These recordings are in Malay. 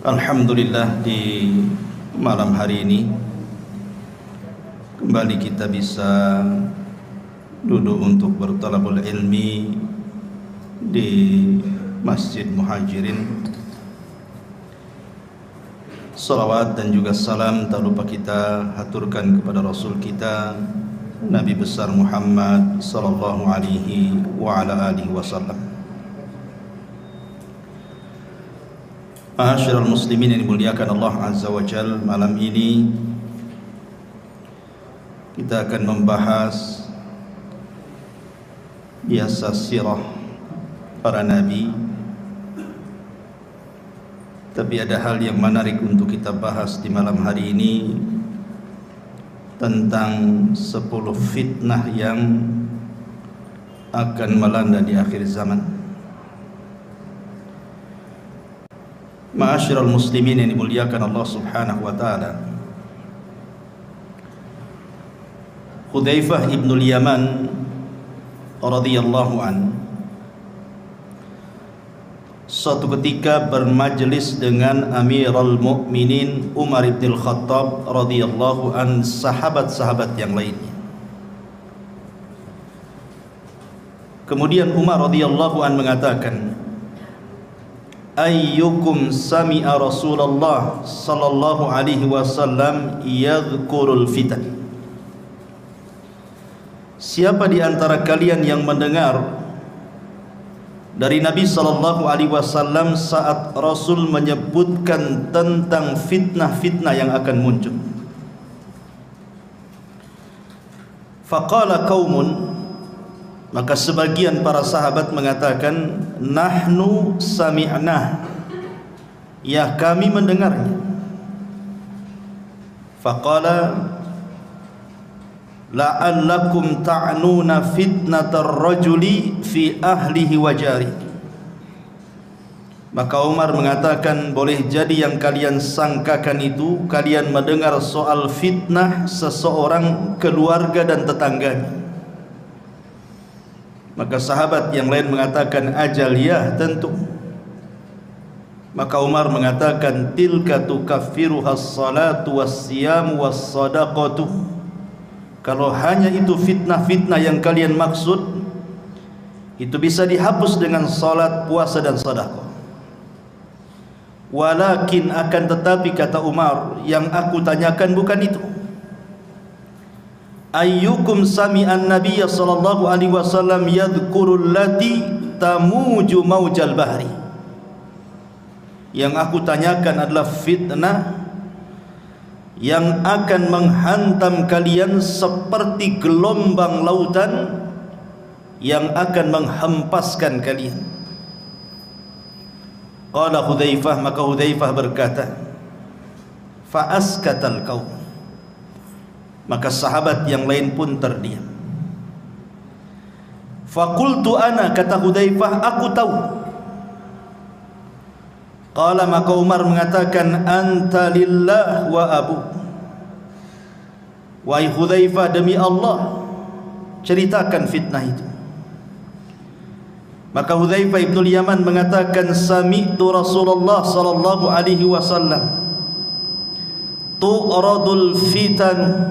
Alhamdulillah, di malam hari ini kembali kita bisa duduk untuk bertalabul ilmi di Masjid Muhajirin. Salawat dan juga salam tak lupa kita haturkan kepada Rasul kita Nabi besar Muhammad sallallahu alaihi wa ala alihi wasallam. Ma'asyiral muslimin yang dimuliakan Allah Azza wa Jalla, malam ini kita akan membahas biasa sirah para nabi. Tapi ada hal yang menarik untuk kita bahas di malam hari ini tentang 10 fitnah yang akan melanda di akhir zaman. Ma'asyiral muslimin yang dimuliakan Allah Subhanahu wa taala, Hudzaifah ibn al-Yaman radhiyallahu an suatu ketika bermajlis dengan Amirul Mukminin Umar ibn al-Khattab radhiyallahu an, sahabat-sahabat yang lainnya. Kemudian Umar radhiyallahu an mengatakan, ayyukum sami'a Rasulullah sallallahu alaihi wasallam yadhkurul fitan. Siapa di antara kalian yang mendengar dari Nabi sallallahu alaihi wasallam saat Rasul menyebutkan tentang fitnah-fitnah yang akan muncul? Faqala qaumun, maka sebagian para sahabat mengatakan, nahnu sami'na, ya kami mendengarnya. Faqala la'allakum ta'nuna fitnatar rajuli fi ahlihi wa jari. Maka Umar mengatakan, boleh jadi yang kalian sangkakan itu kalian mendengar soal fitnah seseorang, keluarga dan tetangganya. Maka sahabat yang lain mengatakan, ajal ya, tentu. Maka Umar mengatakan, tilka tukaffiruha as-salatu was-siyamu was-sadaqatu. Kalau hanya itu fitnah-fitnah yang kalian maksud, itu bisa dihapus dengan salat, puasa dan sedekah. Walakin, akan tetapi, kata Umar, yang aku tanyakan bukan itu. Ayyukum sami'an nabiyya sallallahu alaihi wasallam yadhkurul lati tamuju maujal bahri. Yang aku tanyakan adalah fitnah yang akan menghantam kalian seperti gelombang lautan yang akan menghempaskan kalian. Qala Hudzaifah, maka Hudzaifah berkata, fa askatal qaum, maka sahabat yang lain pun terdiam. Faqultu ana, kata Hudzaifah, aku tahu. Qala, maka Umar mengatakan, anta lillah wa abu. Wahai Hudzaifah, demi Allah, ceritakan fitnah itu. Maka Hudzaifah ibn al-Yaman mengatakan, sami'tu Rasulullah sallallahu alaihi wasallam tu'radul fitan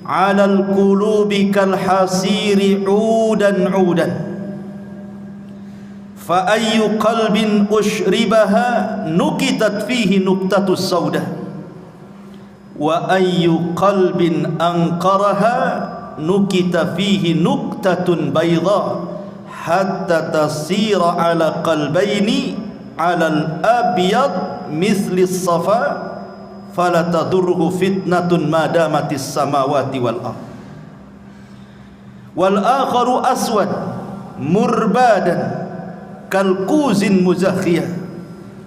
'alal qulubi kal hasiri 'udan 'udan fa ayyu qalbin ushribaha nukitat fihi nuqtatus sauda wa ayyu qalbin anqaraha nukita fihi nuqtatun bayda hatta tasira 'ala qalbaini 'alal abyad misli as-safa fala tadurruhu fitnatun ma damatis samawati wal ardh wal akharu aswad murbadan kal quzin muzakhiyah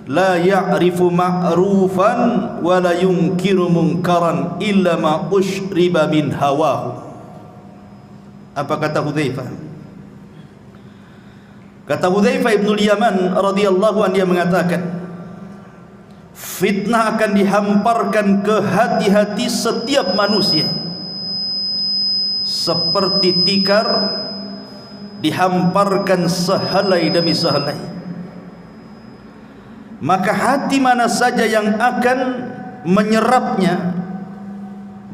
la ya'rifu ma'rufan wa la yunkiru munkaran illa ma ushriba min hawahu. Apa kata Hudzaifah? Kata Hudzaifah ibn al-Yaman radhiyallahu anhu, dia mengatakan, fitnah akan dihamparkan ke hati-hati setiap manusia seperti tikar dihamparkan sehelai demi sehelai. maka hati mana saja yang akan menyerapnya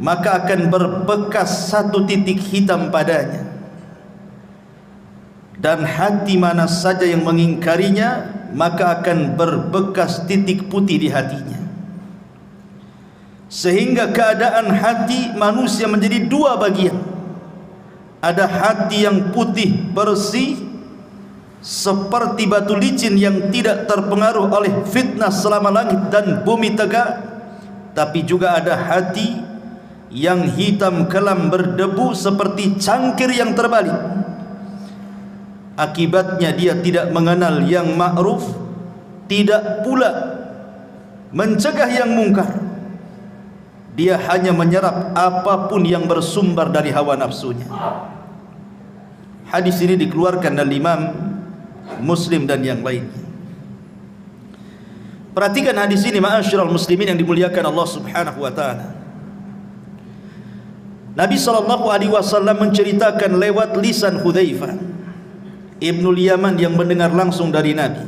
maka akan berbekas satu titik hitam padanya, dan hati mana saja yang mengingkarinya maka akan berbekas titik putih di hatinya. Sehingga keadaan hati manusia menjadi dua bagian. Ada hati yang putih bersih seperti batu licin yang tidak terpengaruh oleh fitnah selama langit dan bumi tegak, tapi juga ada hati yang hitam kelam berdebu seperti cangkir yang terbalik. Akibatnya dia tidak mengenal yang ma'ruf, tidak pula mencegah yang mungkar. Dia hanya menyerap apapun yang bersumber dari hawa nafsunya. Hadis ini dikeluarkan oleh Imam Muslim dan yang lainnya. Perhatikan hadis ini ma'asyiral muslimin yang dimuliakan Allah Subhanahu wa taala. Nabi SAW menceritakan lewat lisan Hudzaifah Ibnul Yaman yang mendengar langsung dari Nabi,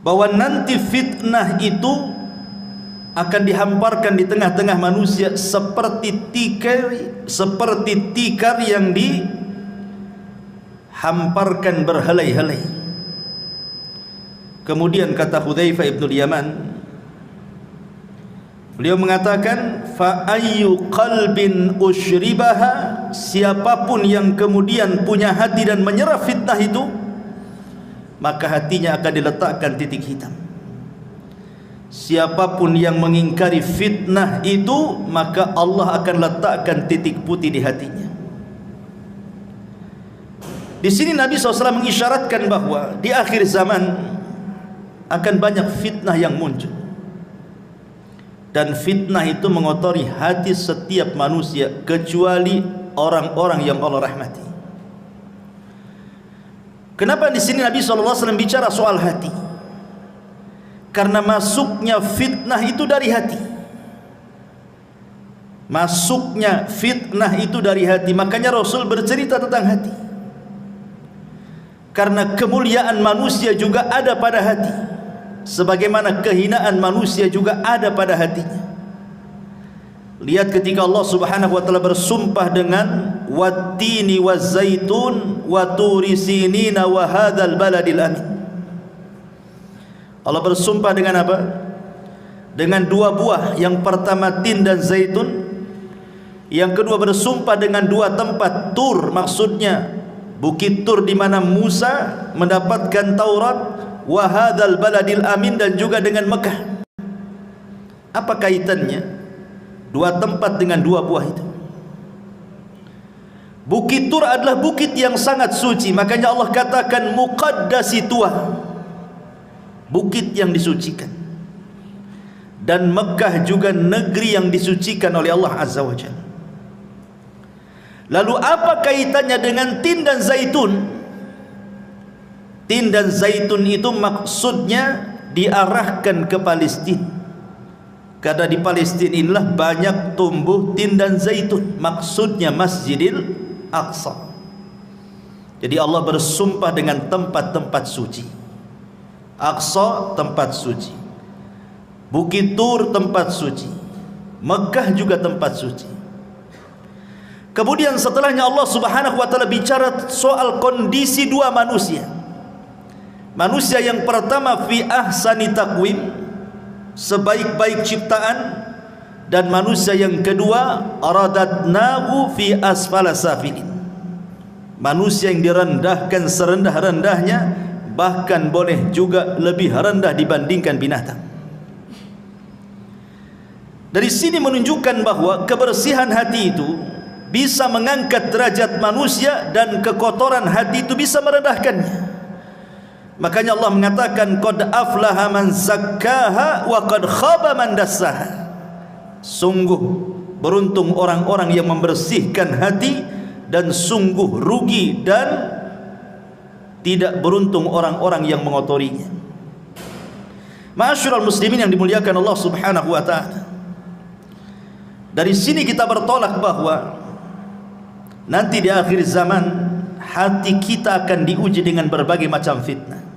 bahwa nanti fitnah itu akan dihamparkan di tengah-tengah manusia seperti tikar yang dihamparkan berhelai-helai. Kemudian kata Hudzaifah Ibnul Yaman, beliau mengatakan, fa ayyu qalbin usyribaha, siapapun yang kemudian punya hati dan menyerap fitnah itu, maka hatinya akan diletakkan titik hitam. Siapapun yang mengingkari fitnah itu, maka Allah akan letakkan titik putih di hatinya. Di sini Nabi SAW mengisyaratkan bahwa di akhir zaman akan banyak fitnah yang muncul, dan fitnah itu mengotori hati setiap manusia kecuali orang-orang yang Allah rahmati. Kenapa di sini Nabi SAW bicara soal hati? Karena masuknya fitnah itu dari hati. Masuknya fitnah itu dari hati. Makanya Rasul bercerita tentang hati. Karena kemuliaan manusia juga ada pada hati, sebagaimana kehinaan manusia juga ada pada hatinya. Lihat ketika Allah Subhanahu wa taala bersumpah dengan wattini wazzaitun wa turi sinina wa hadzal baladil amin. Allah bersumpah dengan apa? Dengan dua buah. Yang pertama tin dan zaitun. Yang kedua bersumpah dengan dua tempat, Tur, maksudnya bukit Tur di mana Musa mendapatkan Taurat, wa hadzal baladil amin, dan juga dengan Mekah. Apa kaitannya dua tempat dengan dua buah itu? Bukit Tur adalah bukit yang sangat suci, makanya Allah katakan muqaddasi tuah, bukit yang disucikan. Dan Mekah juga negeri yang disucikan oleh Allah Azza wa Jalla. Lalu apa kaitannya dengan tin dan zaitun? Tin dan zaitun itu maksudnya diarahkan ke Palestina, karena di Palestina inilah banyak tumbuh tin dan zaitun, maksudnya Masjidil Aqsa. Jadi Allah bersumpah dengan tempat-tempat suci. Aqsa tempat suci, Bukit Tur tempat suci, Mekah juga tempat suci. Kemudian setelahnya Allah Subhanahu wa taala bicara soal kondisi dua manusia. Manusia yang pertama fi ahsani taqwim, sebaik-baik ciptaan, dan manusia yang kedua aradatnahu fi asfala safilin, manusia yang direndahkan serendah-rendahnya, bahkan boleh juga lebih rendah dibandingkan binatang. Dari sini menunjukkan bahwa kebersihan hati itu bisa mengangkat derajat manusia, dan kekotoran hati itu bisa merendahkannya. Makanya Allah mengatakan qad aflaha man zakkaha wa qad khaba man dassaha. Sungguh beruntung orang-orang yang membersihkan hati, dan sungguh rugi dan tidak beruntung orang-orang yang mengotorinya. Ma'asyiral muslimin yang dimuliakan Allah Subhanahu wa taala, dari sini kita bertolak bahwa nanti di akhir zaman hati kita akan diuji dengan berbagai macam fitnah.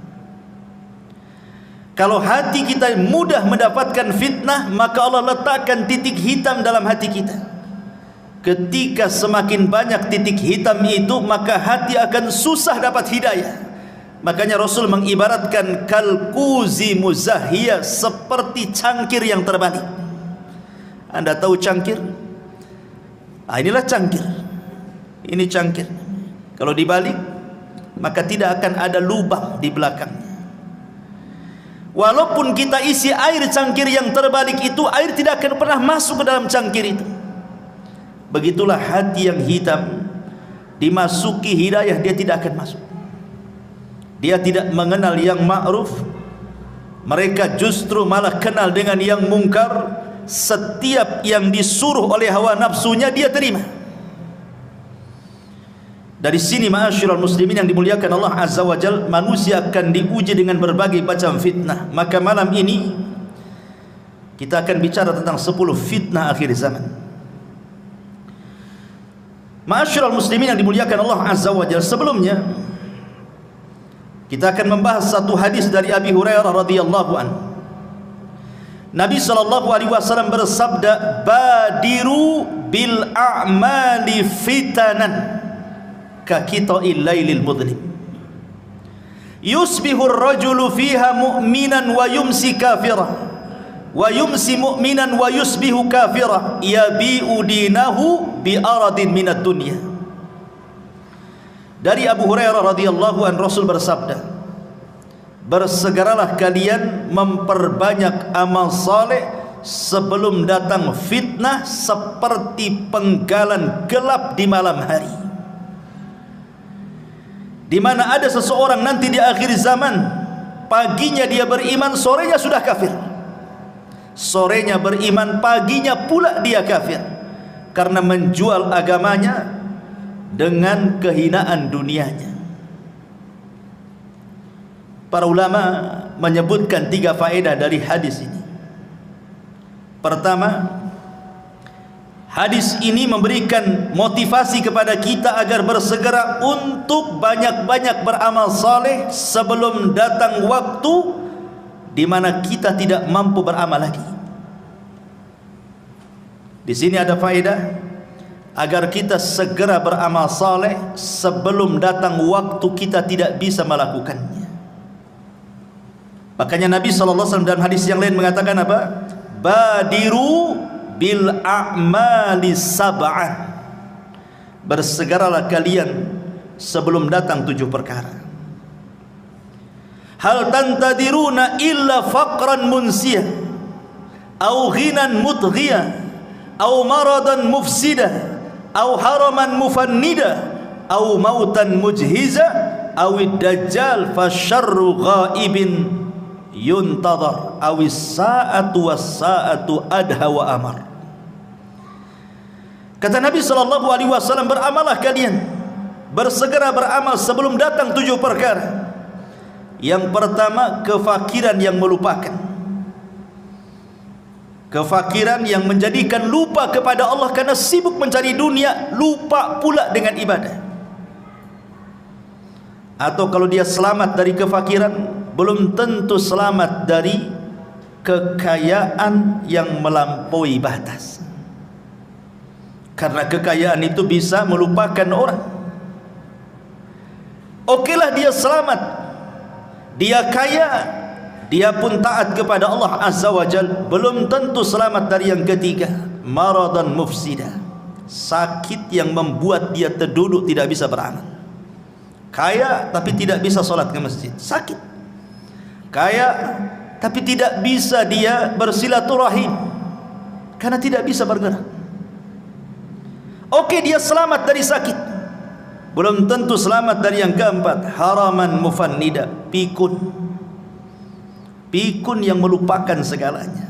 Kalau hati kita mudah mendapatkan fitnah, maka Allah letakkan titik hitam dalam hati kita. Ketika semakin banyak titik hitam itu, maka hati akan susah dapat hidayah. Makanya Rasul mengibaratkan kalkuzi muzahiyah, seperti cangkir yang terbalik. Anda tahu cangkir? Inilah cangkir. Ini cangkir. Kalau dibalik, maka tidak akan ada lubang di belakangnya. Walaupun kita isi air cangkir yang terbalik itu, air tidak akan pernah masuk ke dalam cangkir itu. Begitulah hati yang hitam, dimasuki hidayah dia tidak akan masuk. Dia tidak mengenal yang ma'ruf, mereka justru malah kenal dengan yang mungkar. Setiap yang disuruh oleh hawa nafsunya dia terima. Dari sini ma'asyiral muslimin yang dimuliakan Allah Azza wa Jalla, manusia akan diuji dengan berbagai macam fitnah. Maka malam ini kita akan bicara tentang 10 fitnah akhir zaman. Ma'asyiral muslimin yang dimuliakan Allah Azza wa Jalla, sebelumnya kita akan membahas satu hadis dari Abi Hurairah radhiyallahu anhu. Nabi sallallahu alaihi wasallam bersabda, "Badiru bil a'mali fitanan kakita'il lailil mudlim. Yusbihu ar-rajulu fiha mu'minan wa yumsi kafira, wa yumsi mu'minan wa yusbihu kafira, yabi'u dinahu bi aradin minad dunya." Dari Abu Hurairah radhiyallahu anhu, Rasul bersabda, "Bersegeralah kalian memperbanyak amal saleh sebelum datang fitnah seperti penggalan gelap di malam hari." Di mana ada seseorang nanti di akhir zaman, paginya dia beriman, sorenya sudah kafir. Sorenya beriman, paginya pula dia kafir, karena menjual agamanya dengan kehinaan dunianya. Para ulama menyebutkan 3 faedah dari hadis ini. Pertama, hadis ini memberikan motivasi kepada kita agar bersegera untuk banyak-banyak beramal saleh sebelum datang waktu di mana kita tidak mampu beramal lagi. Di sini ada faedah agar kita segera beramal saleh sebelum datang waktu kita tidak bisa melakukannya. Makanya Nabi SAW dalam hadis yang lain mengatakan apa? Badiru bil a'mali sab'an. Bersegeralah kalian sebelum datang 7 perkara. Hal tantadiruna illa faqran munsiyah, au ghinan mutghiyah, au maradan mufsidah, au haraman mufannida, au mautan mujhiza, au dajjal fasyarru ghaibin yuntadhar, awis sa'atu was sa'atu adha wa amar. Kata Nabi SAW, beramalah kalian, bersegera beramal sebelum datang 7 perkara. Yang pertama, kefakiran yang melupakan, kefakiran yang menjadikan lupa kepada Allah karena sibuk mencari dunia, lupa pula dengan ibadah. Atau kalau dia selamat dari kefakiran, belum tentu selamat dari kekayaan yang melampaui batas. Karena kekayaan itu bisa melupakan orang. Okelah dia selamat, dia kaya, dia pun taat kepada Allah Azza wa Jalla, belum tentu selamat dari yang ketiga, maradan mufsida, sakit yang membuat dia terduduk tidak bisa beramal. Kaya tapi tidak bisa sholat ke masjid, sakit. Kaya tapi tidak bisa dia bersilaturahim karena tidak bisa bergerak. Oke, dia selamat dari sakit, belum tentu selamat dari yang keempat, haraman mufannida, pikun, pikun yang melupakan segalanya.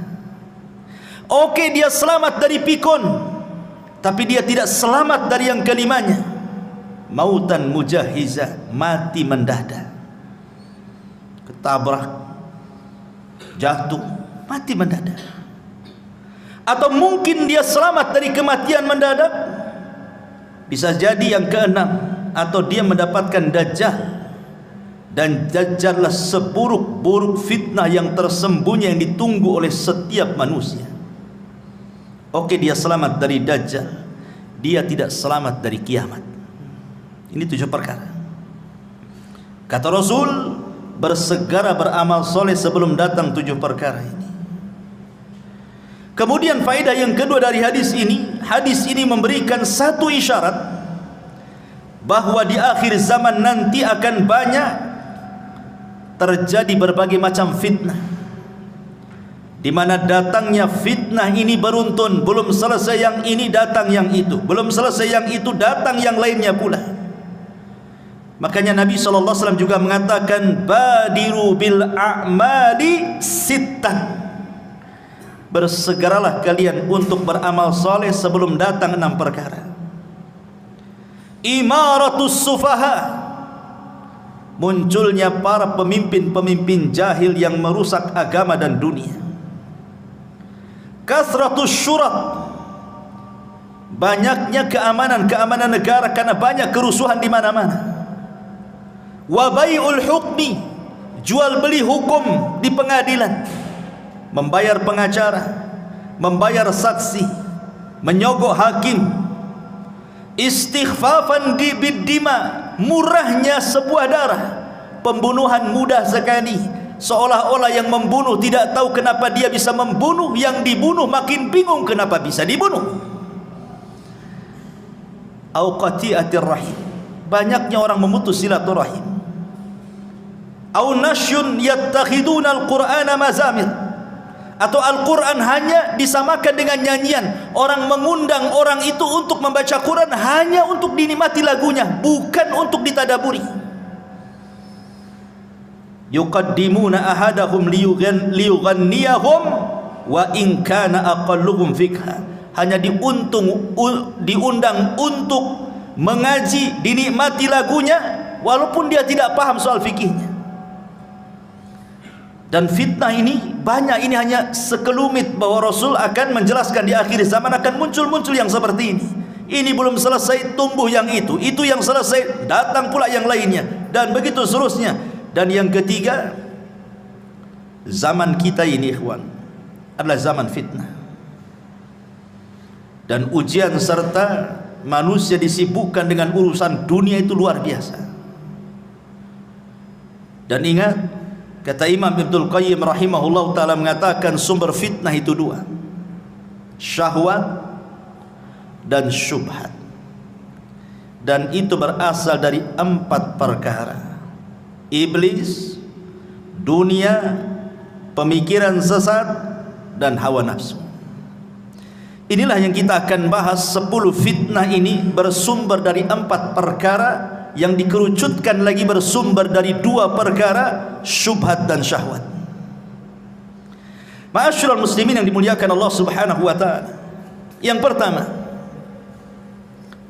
Oke, dia selamat dari pikun, tapi dia tidak selamat dari yang kelimanya, mautan mujahiza, mati mendadak, ketabrak, jatuh, mati mendadak. Atau mungkin dia selamat dari kematian mendadak, bisa jadi yang keenam, atau dia mendapatkan dajjal, Dan Dajjallah seburuk-buruk fitnah yang tersembunyi yang ditunggu oleh setiap manusia. Oke, dia selamat dari Dajjal, dia tidak selamat dari kiamat. Ini 7 perkara. Kata Rasul, bersegera beramal soleh sebelum datang 7 perkara ini. Kemudian faedah yang kedua dari hadis ini memberikan satu isyarat bahwa di akhir zaman nanti akan banyak terjadi berbagai macam fitnah, di mana datangnya fitnah ini beruntun. Belum selesai yang ini, datang yang itu. Belum selesai yang itu, datang yang lainnya pula. Makanya Nabi SAW juga mengatakan, badiru bil a'mali sittan, bersegeralah kalian untuk beramal soleh sebelum datang 6 perkara. Imaratus sufaha, munculnya para pemimpin-pemimpin jahil yang merusak agama dan dunia. Kasratus syurat, banyaknya keamanan negara karena banyak kerusuhan di mana-mana. Wa bai'ul hukmi, jual beli hukum di pengadilan, membayar pengacara, membayar saksi, menyogok hakim. Istighfafan biddima, murahnya sebuah darah, pembunuhan mudah sekali, seolah-olah yang membunuh tidak tahu kenapa dia bisa membunuh, yang dibunuh makin bingung kenapa bisa dibunuh. Au qati'atir rahim, banyaknya orang memutus silaturahim. Au nasyun yattakhiduna al-Qur'ana mazamir, atau Al-Quran hanya disamakan dengan nyanyian. Orang mengundang orang itu untuk membaca Quran hanya untuk dinikmati lagunya, bukan untuk ditadaburi. Yuqaddimuna ahadahum liyughanniyahum wa in kana aqalluhum fikha, hanya diundang untuk mengaji, dinikmati lagunya walaupun dia tidak paham soal fikihnya. Dan fitnah ini banyak, ini hanya sekelumit bahwa Rasul akan menjelaskan di akhir zaman akan muncul yang seperti ini. Ini belum selesai, tumbuh yang itu yang selesai, datang pula yang lainnya, dan begitu seterusnya. Dan yang ketiga, zaman kita ini ikhwan adalah zaman fitnah, dan ujian serta manusia disibukkan dengan urusan dunia itu luar biasa. Dan ingat, kata Imam Ibnul Qayyim rahimahullah ta'ala mengatakan sumber fitnah itu 2, syahwat dan syubhat. Dan itu berasal dari 4 perkara: iblis, dunia, pemikiran sesat, dan hawa nafsu. Inilah yang kita akan bahas. 10 fitnah ini bersumber dari 4 perkara, yang dikerucutkan lagi bersumber dari 2 perkara, syubhat dan syahwat. Ma'asyiral muslimin yang dimuliakan Allah Subhanahu wa taala. Yang pertama,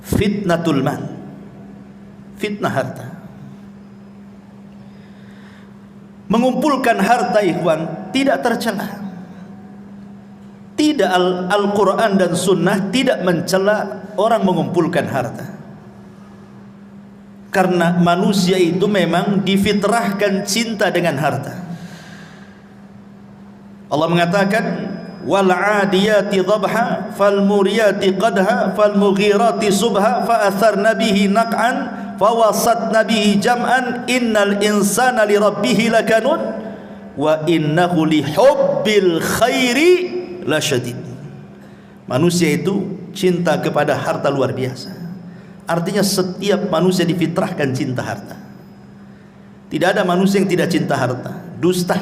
fitnatul mal, fitnah harta. Mengumpulkan harta ikhwan tidak tercela. Tidak, Al-Quran dan Sunnah tidak mencela orang mengumpulkan harta, karena manusia itu memang difitrahkan cinta dengan harta. Allah mengatakan, wal 'adiyati dhabha fal muriyati qadha fal mughirati subha fa atharna bihi naq'an fa wasatna bihi jam'an innal insana li rabbih lakanud wa innahu li hubbil khairi lasyadid. Manusia itu cinta kepada harta luar biasa. Artinya setiap manusia difitrahkan cinta harta. Tidak ada manusia yang tidak cinta harta. Dusta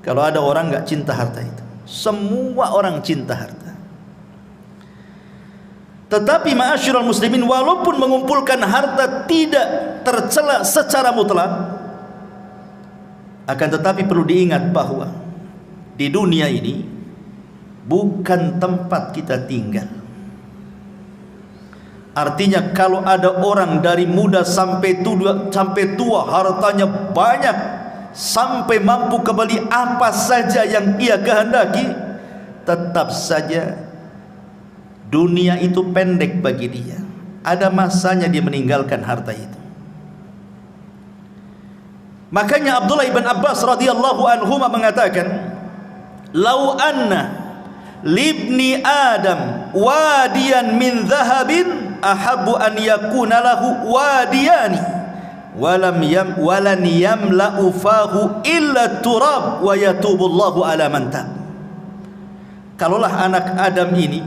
kalau ada orang enggak cinta harta itu. Semua orang cinta harta. Tetapi ma'asyiral muslimin, walaupun mengumpulkan harta tidak tercela secara mutlak, akan tetapi perlu diingat bahwa di dunia ini bukan tempat kita tinggal. Artinya kalau ada orang dari muda sampai tua hartanya banyak, sampai mampu kembali apa saja yang ia kehendaki, tetap saja dunia itu pendek bagi dia. Ada masanya dia meninggalkan harta itu. Makanya Abdullah ibn Abbas radhiyallahu anhuma mengatakan, "Lau anna libni Adam wadiyan min dhahabin ahabbu an yakuna lahu wadiyani walan yamla'u fahu illa turab wa yatubullahu ala man tab." Kalaulah anak Adam ini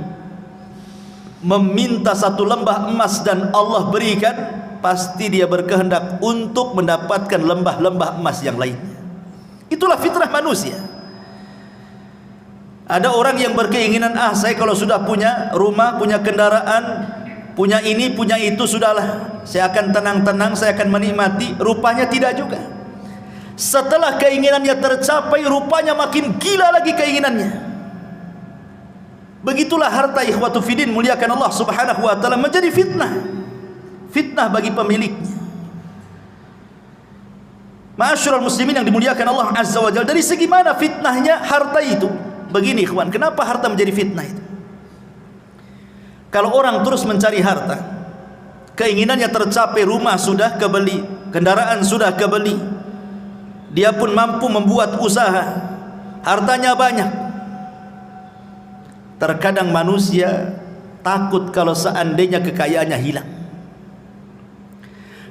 meminta satu lembah emas dan Allah berikan, pasti dia berkehendak untuk mendapatkan lembah-lembah emas yang lainnya. Itulah fitrah manusia. Ada orang yang berkeinginan, saya kalau sudah punya rumah, punya kendaraan, punya ini, punya itu, sudahlah, saya akan tenang-tenang, saya akan menikmati. Rupanya tidak juga. Setelah keinginannya tercapai, rupanya makin gila lagi keinginannya. Begitulah harta, ikhwatu fiddin, muliakan Allah subhanahu wa ta'ala, menjadi fitnah. Fitnah bagi pemiliknya. Ma'asyiral muslimin yang dimuliakan Allah azza wa jalla, dari segi mana fitnahnya harta itu? Begini ikhwan, kenapa harta menjadi fitnah itu? Kalau orang terus mencari harta, keinginannya tercapai, rumah sudah kebeli, kendaraan sudah kebeli, dia pun mampu membuat usaha, hartanya banyak. Terkadang manusia takut kalau seandainya kekayaannya hilang.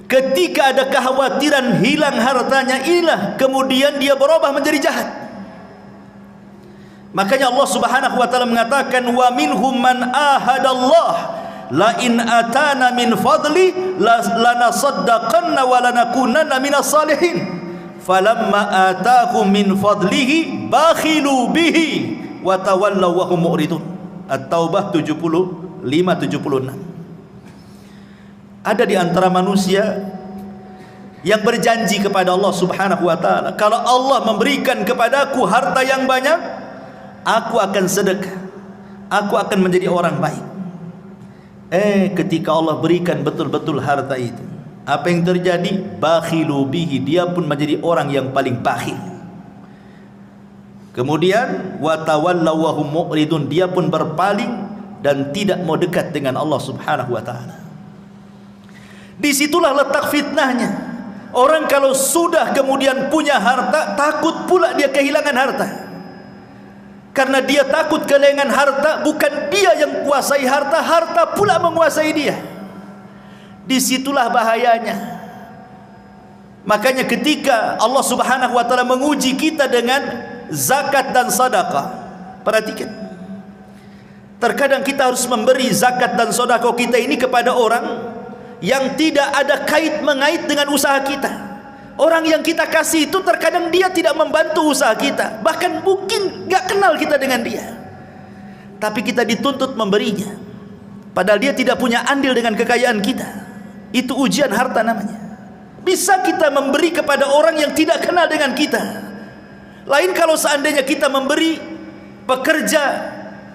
Ketika ada kekhawatiran hilang hartanya, inilah kemudian dia berubah menjadi jahat. Makanya Allah subhanahu wa ta'ala mengatakan, wa minhum man ahadallah la in atana min fadli lanasaddaqanna wa lanakunanna minas salihin falamma atahum min fadlihi bakhilu bihi wa tawallaw wa hum mu'ridun. At-Taubah 75-76. Ada di antara manusia yang berjanji kepada Allah subhanahu wa ta'ala, kalau Allah memberikan kepadaku harta yang banyak, aku akan sedekah, aku akan menjadi orang baik. Ketika Allah berikan betul-betul harta itu, apa yang terjadi? Bakhilu bihi, dia pun menjadi orang yang paling bakhil. Kemudian watawallaw wa hum mu'ridun, dia pun berpaling dan tidak mau dekat dengan Allah subhanahu wa ta'ala. Disitulah letak fitnahnya. Orang kalau sudah kemudian punya harta, takut pula dia kehilangan harta. Karena dia takut kehilangan harta, bukan dia yang kuasai harta, harta pula menguasai dia. Disitulah bahayanya. Makanya ketika Allah subhanahu wa ta'ala menguji kita dengan zakat dan sedekah, perhatikan, terkadang kita harus memberi zakat dan sedekah kita ini kepada orang yang tidak ada kait mengait dengan usaha kita. Orang yang kita kasih itu terkadang dia tidak membantu usaha kita, bahkan mungkin gak kenal kita dengan dia, tapi kita dituntut memberinya, padahal dia tidak punya andil dengan kekayaan kita. Itu ujian harta namanya. Bisa kita memberi kepada orang yang tidak kenal dengan kita. Lain kalau seandainya kita memberi pekerja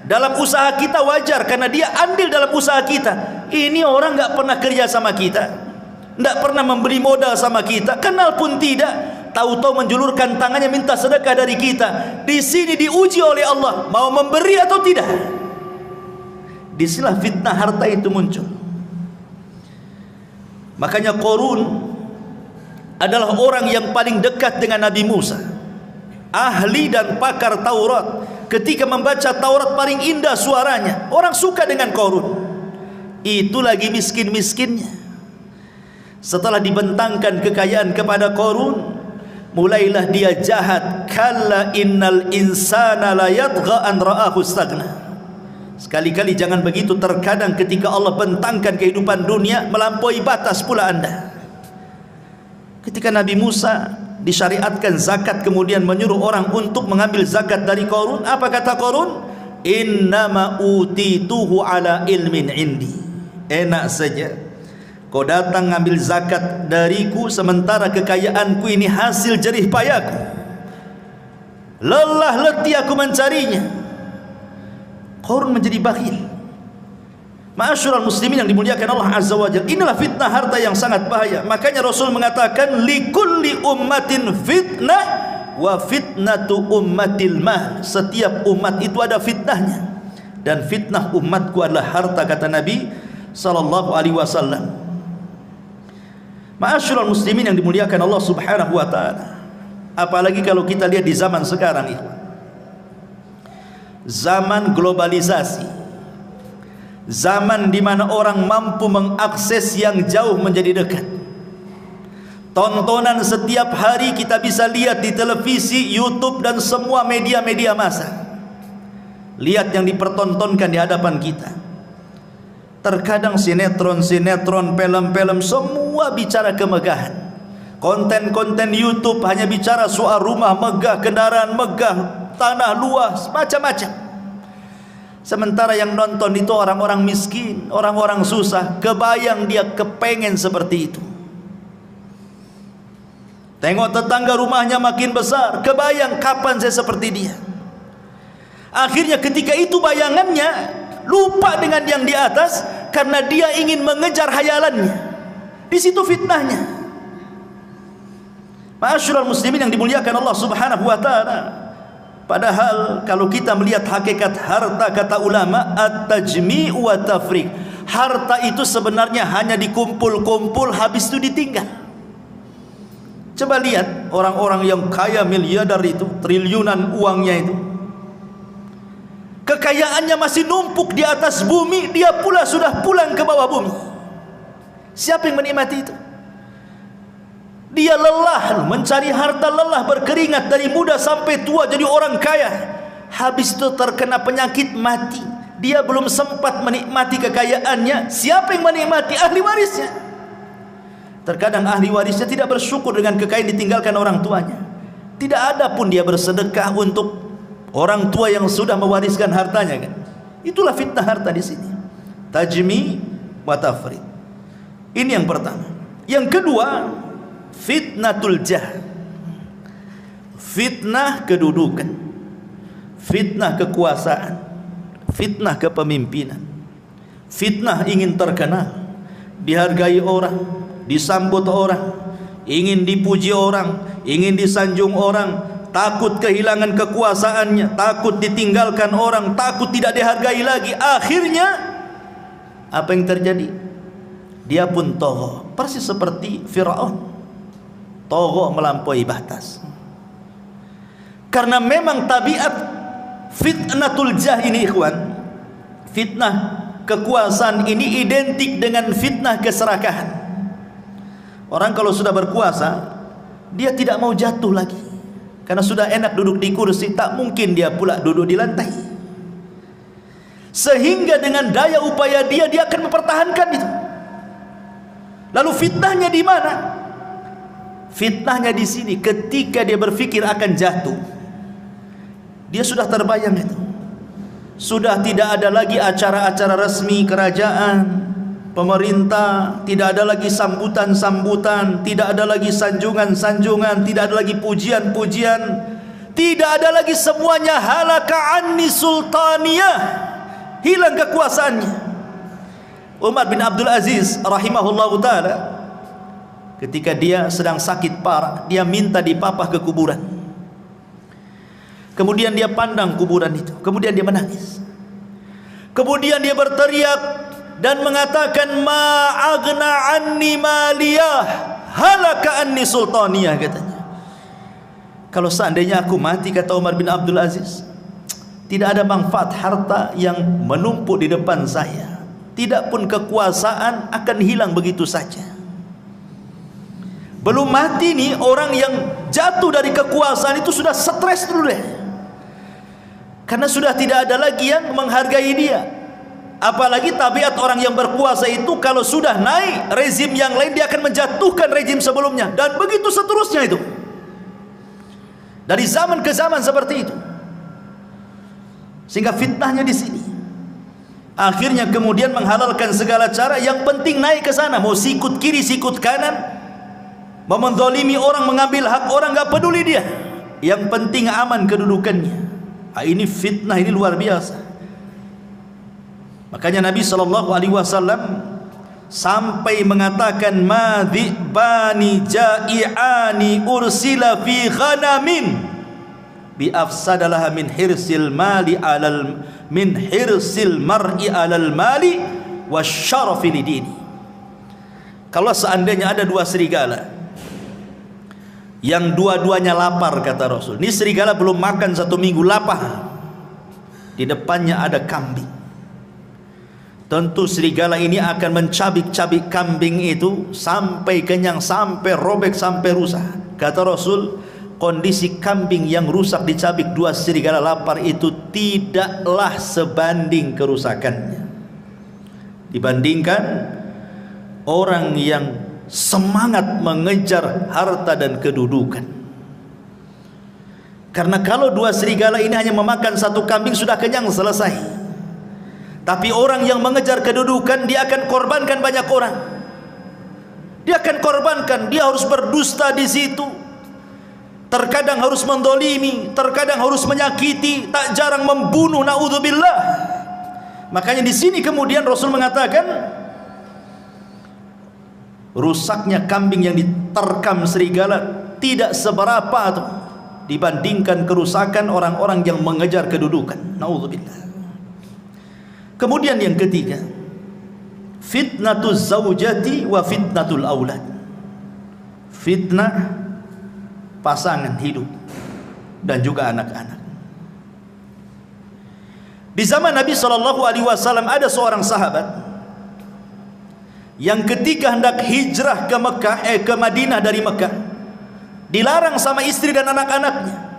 dalam usaha kita, wajar karena dia andil dalam usaha kita. Ini orang nggak pernah kerja sama kita, nggak pernah memberi modal sama kita, kenal pun tidak, tahu-tahu menjulurkan tangannya minta sedekah dari kita. Di sini diuji oleh Allah, mau memberi atau tidak. Disinilah fitnah harta itu muncul. Makanya Qarun adalah orang yang paling dekat dengan Nabi Musa, ahli dan pakar Taurat. Ketika membaca Taurat paling indah suaranya. Orang suka dengan Qarun. Itu lagi miskin-miskinnya. Setelah dibentangkan kekayaan kepada Qarun, mulailah dia jahat. Kalla innal insana la yatgha an ra'ahu istaghna. Sekali-kali jangan begitu. Terkadang ketika Allah bentangkan kehidupan dunia, melampaui batas pula anda. Ketika Nabi Musa disyariatkan zakat, kemudian menyuruh orang untuk mengambil zakat dari Qarun, apa kata Qarun? Innama utituhu ala ilmin indi. Enak saja kau datang ngambil zakat dariku, sementara kekayaanku ini hasil jerih payahku, lelah letih aku mencarinya. Qarun menjadi bakhil. Ma'asyiral muslimin yang dimuliakan Allah azza wa jalla, inilah fitnah harta yang sangat bahaya. Makanya Rasul mengatakan, likulli ummatin fitnah wa fitnatu ummatil mal. Setiap umat itu ada fitnahnya, dan fitnah umatku adalah harta, kata Nabi sallallahu alaihi wasallam. Ma'asyiral muslimin yang dimuliakan Allah Subhanahu wa taala. Apalagi kalau kita lihat di zaman sekarang ini. Zaman globalisasi. Zaman di mana orang mampu mengakses yang jauh menjadi dekat. Tontonan setiap hari kita bisa lihat di televisi, YouTube dan semua media-media massa. Lihat yang dipertontonkan di hadapan kita. Terkadang sinetron-sinetron, film-film semua bicara kemegahan. Konten-konten YouTube hanya bicara soal rumah megah, kendaraan megah, tanah luas, macam-macam. Sementara yang nonton itu orang-orang miskin, orang-orang susah. Kebayang dia kepengen seperti itu. Tengok tetangga rumahnya makin besar, kebayang kapan saya seperti dia. Akhirnya ketika itu bayangannya lupa dengan yang di atas karena dia ingin mengejar hayalannya. Di situ fitnahnya. Ma'asyiral muslimin yang dimuliakan Allah Subhanahu wa taala. Padahal kalau kita melihat hakikat harta, kata ulama, at-tajmi' wa tafriq. Harta itu sebenarnya hanya dikumpul-kumpul habis itu ditinggal. Coba lihat orang-orang yang kaya miliarder itu, triliunan uangnya itu. Kekayaannya masih numpuk di atas bumi, dia pula sudah pulang ke bawah bumi. Siapa yang menikmati itu? Dia lelah mencari harta, lelah berkeringat dari muda sampai tua jadi orang kaya. Habis itu terkena penyakit, mati. Dia belum sempat menikmati kekayaannya. Siapa yang menikmati? Ahli warisnya. Terkadang ahli warisnya tidak bersyukur dengan kekayaan ditinggalkan orang tuanya. Tidak ada pun dia bersedekah untuk orang tua yang sudah mewariskan hartanya, kan? Itulah fitnah harta di sini. Tajmi wa tafrid. Ini yang pertama. Yang kedua, fitnatul jah. Fitnah kedudukan. Fitnah kekuasaan. Fitnah kepemimpinan. Fitnah ingin terkenal, dihargai orang, disambut orang, ingin dipuji orang, ingin disanjung orang. Takut kehilangan kekuasaannya, takut ditinggalkan orang, takut tidak dihargai lagi. Akhirnya apa yang terjadi? Dia pun tagha, persis seperti Firaun. Tagha melampaui batas. Karena memang tabiat fitnatul jah ini, ikhwan, fitnah kekuasaan ini identik dengan fitnah keserakahan. Orang kalau sudah berkuasa, dia tidak mau jatuh lagi. Karena sudah enak duduk di kursi, tak mungkin dia pula duduk di lantai. Sehingga dengan daya upaya dia akan mempertahankan itu. Lalu fitnahnya di mana? Fitnahnya di sini, ketika dia berpikir akan jatuh, dia sudah terbayang itu. Sudah tidak ada lagi acara-acara resmi kerajaan, pemerintah, tidak ada lagi sambutan-sambutan, tidak ada lagi sanjungan-sanjungan, tidak ada lagi pujian-pujian, tidak ada lagi semuanya. Halaka anni sultaniyah, hilang kekuasaannya. Umar bin Abdul Aziz rahimahullahu ta'ala, ketika dia sedang sakit parah, dia minta dipapah ke kuburan. Kemudian dia pandang kuburan itu, kemudian dia menangis. Kemudian dia berteriak dan mengatakan, ma aghna anni maliyah, halaka anni sultaniyah, katanya. Kalau seandainya aku mati, kata Umar bin Abdul Aziz, tidak ada manfaat harta yang menumpuk di depan saya, tidak pun kekuasaan akan hilang begitu saja. Belum mati nih, orang yang jatuh dari kekuasaan itu sudah stres dulu deh, karena sudah tidak ada lagi yang menghargai dia. Apalagi tabiat orang yang berkuasa itu, kalau sudah naik rezim yang lain, dia akan menjatuhkan rezim sebelumnya, dan begitu seterusnya itu. Dari zaman ke zaman seperti itu. Sehingga fitnahnya di sini. Akhirnya kemudian menghalalkan segala cara, yang penting naik ke sana, mau sikut kiri sikut kanan, mau menzalimi orang, mengambil hak orang, enggak peduli dia. Yang penting aman kedudukannya. Ini fitnah, ini luar biasa. Makanya Nabi SAW sampai mengatakan, madhibani ja'i'ani ursila fi ghanamin bi afsadalaha min hirsil mali alal min hirsil mar'i alal mali wasyarafi lidini. Kalau seandainya ada dua serigala yang dua-duanya lapar, kata Rasul. Ini serigala belum makan 1 minggu, lapar. Di depannya ada kambing. Tentu serigala ini akan mencabik-cabik kambing itu sampai kenyang, sampai robek, sampai rusak. Kata Rasul, kondisi kambing yang rusak dicabik dua serigala lapar itu tidaklah sebanding kerusakannya dibandingkan orang yang semangat mengejar harta dan kedudukan. Karena kalau dua serigala ini hanya memakan 1 kambing sudah kenyang, selesai. Tapi orang yang mengejar kedudukan, dia akan korbankan banyak orang. Dia akan korbankan, dia harus berdusta di situ. Terkadang harus mendolimi, terkadang harus menyakiti, tak jarang membunuh, naudzubillah. Makanya di sini kemudian Rasul mengatakan, rusaknya kambing yang diterkam serigala tidak seberapa tuh dibandingkan kerusakan orang-orang yang mengejar kedudukan. Naudzubillah. Kemudian yang ketiga, fitnatuz zaujati wa fitnatul aulad. Fitnah pasangan hidup dan juga anak-anak. Di zaman Nabi SAW ada seorang sahabat yang ketika hendak hijrah ke Mekah, ke Madinah dari Mekah, dilarang sama istri dan anak-anaknya.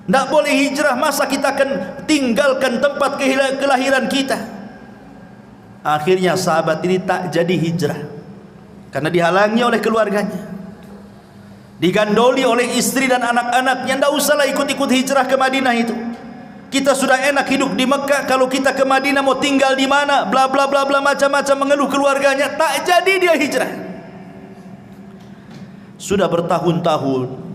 Tidak boleh hijrah, masa kita akan tinggalkan tempat kelahiran kita. Akhirnya sahabat ini tak jadi hijrah karena dihalangi oleh keluarganya, digandoli oleh istri dan anak-anaknya. Tidak usahlah ikut-ikut hijrah ke Madinah itu, kita sudah enak hidup di Mekah. Kalau kita ke Madinah mau tinggal di mana, bla bla bla bla, macam-macam mengeluh keluarganya. Tak jadi dia hijrah. Sudah bertahun-tahun,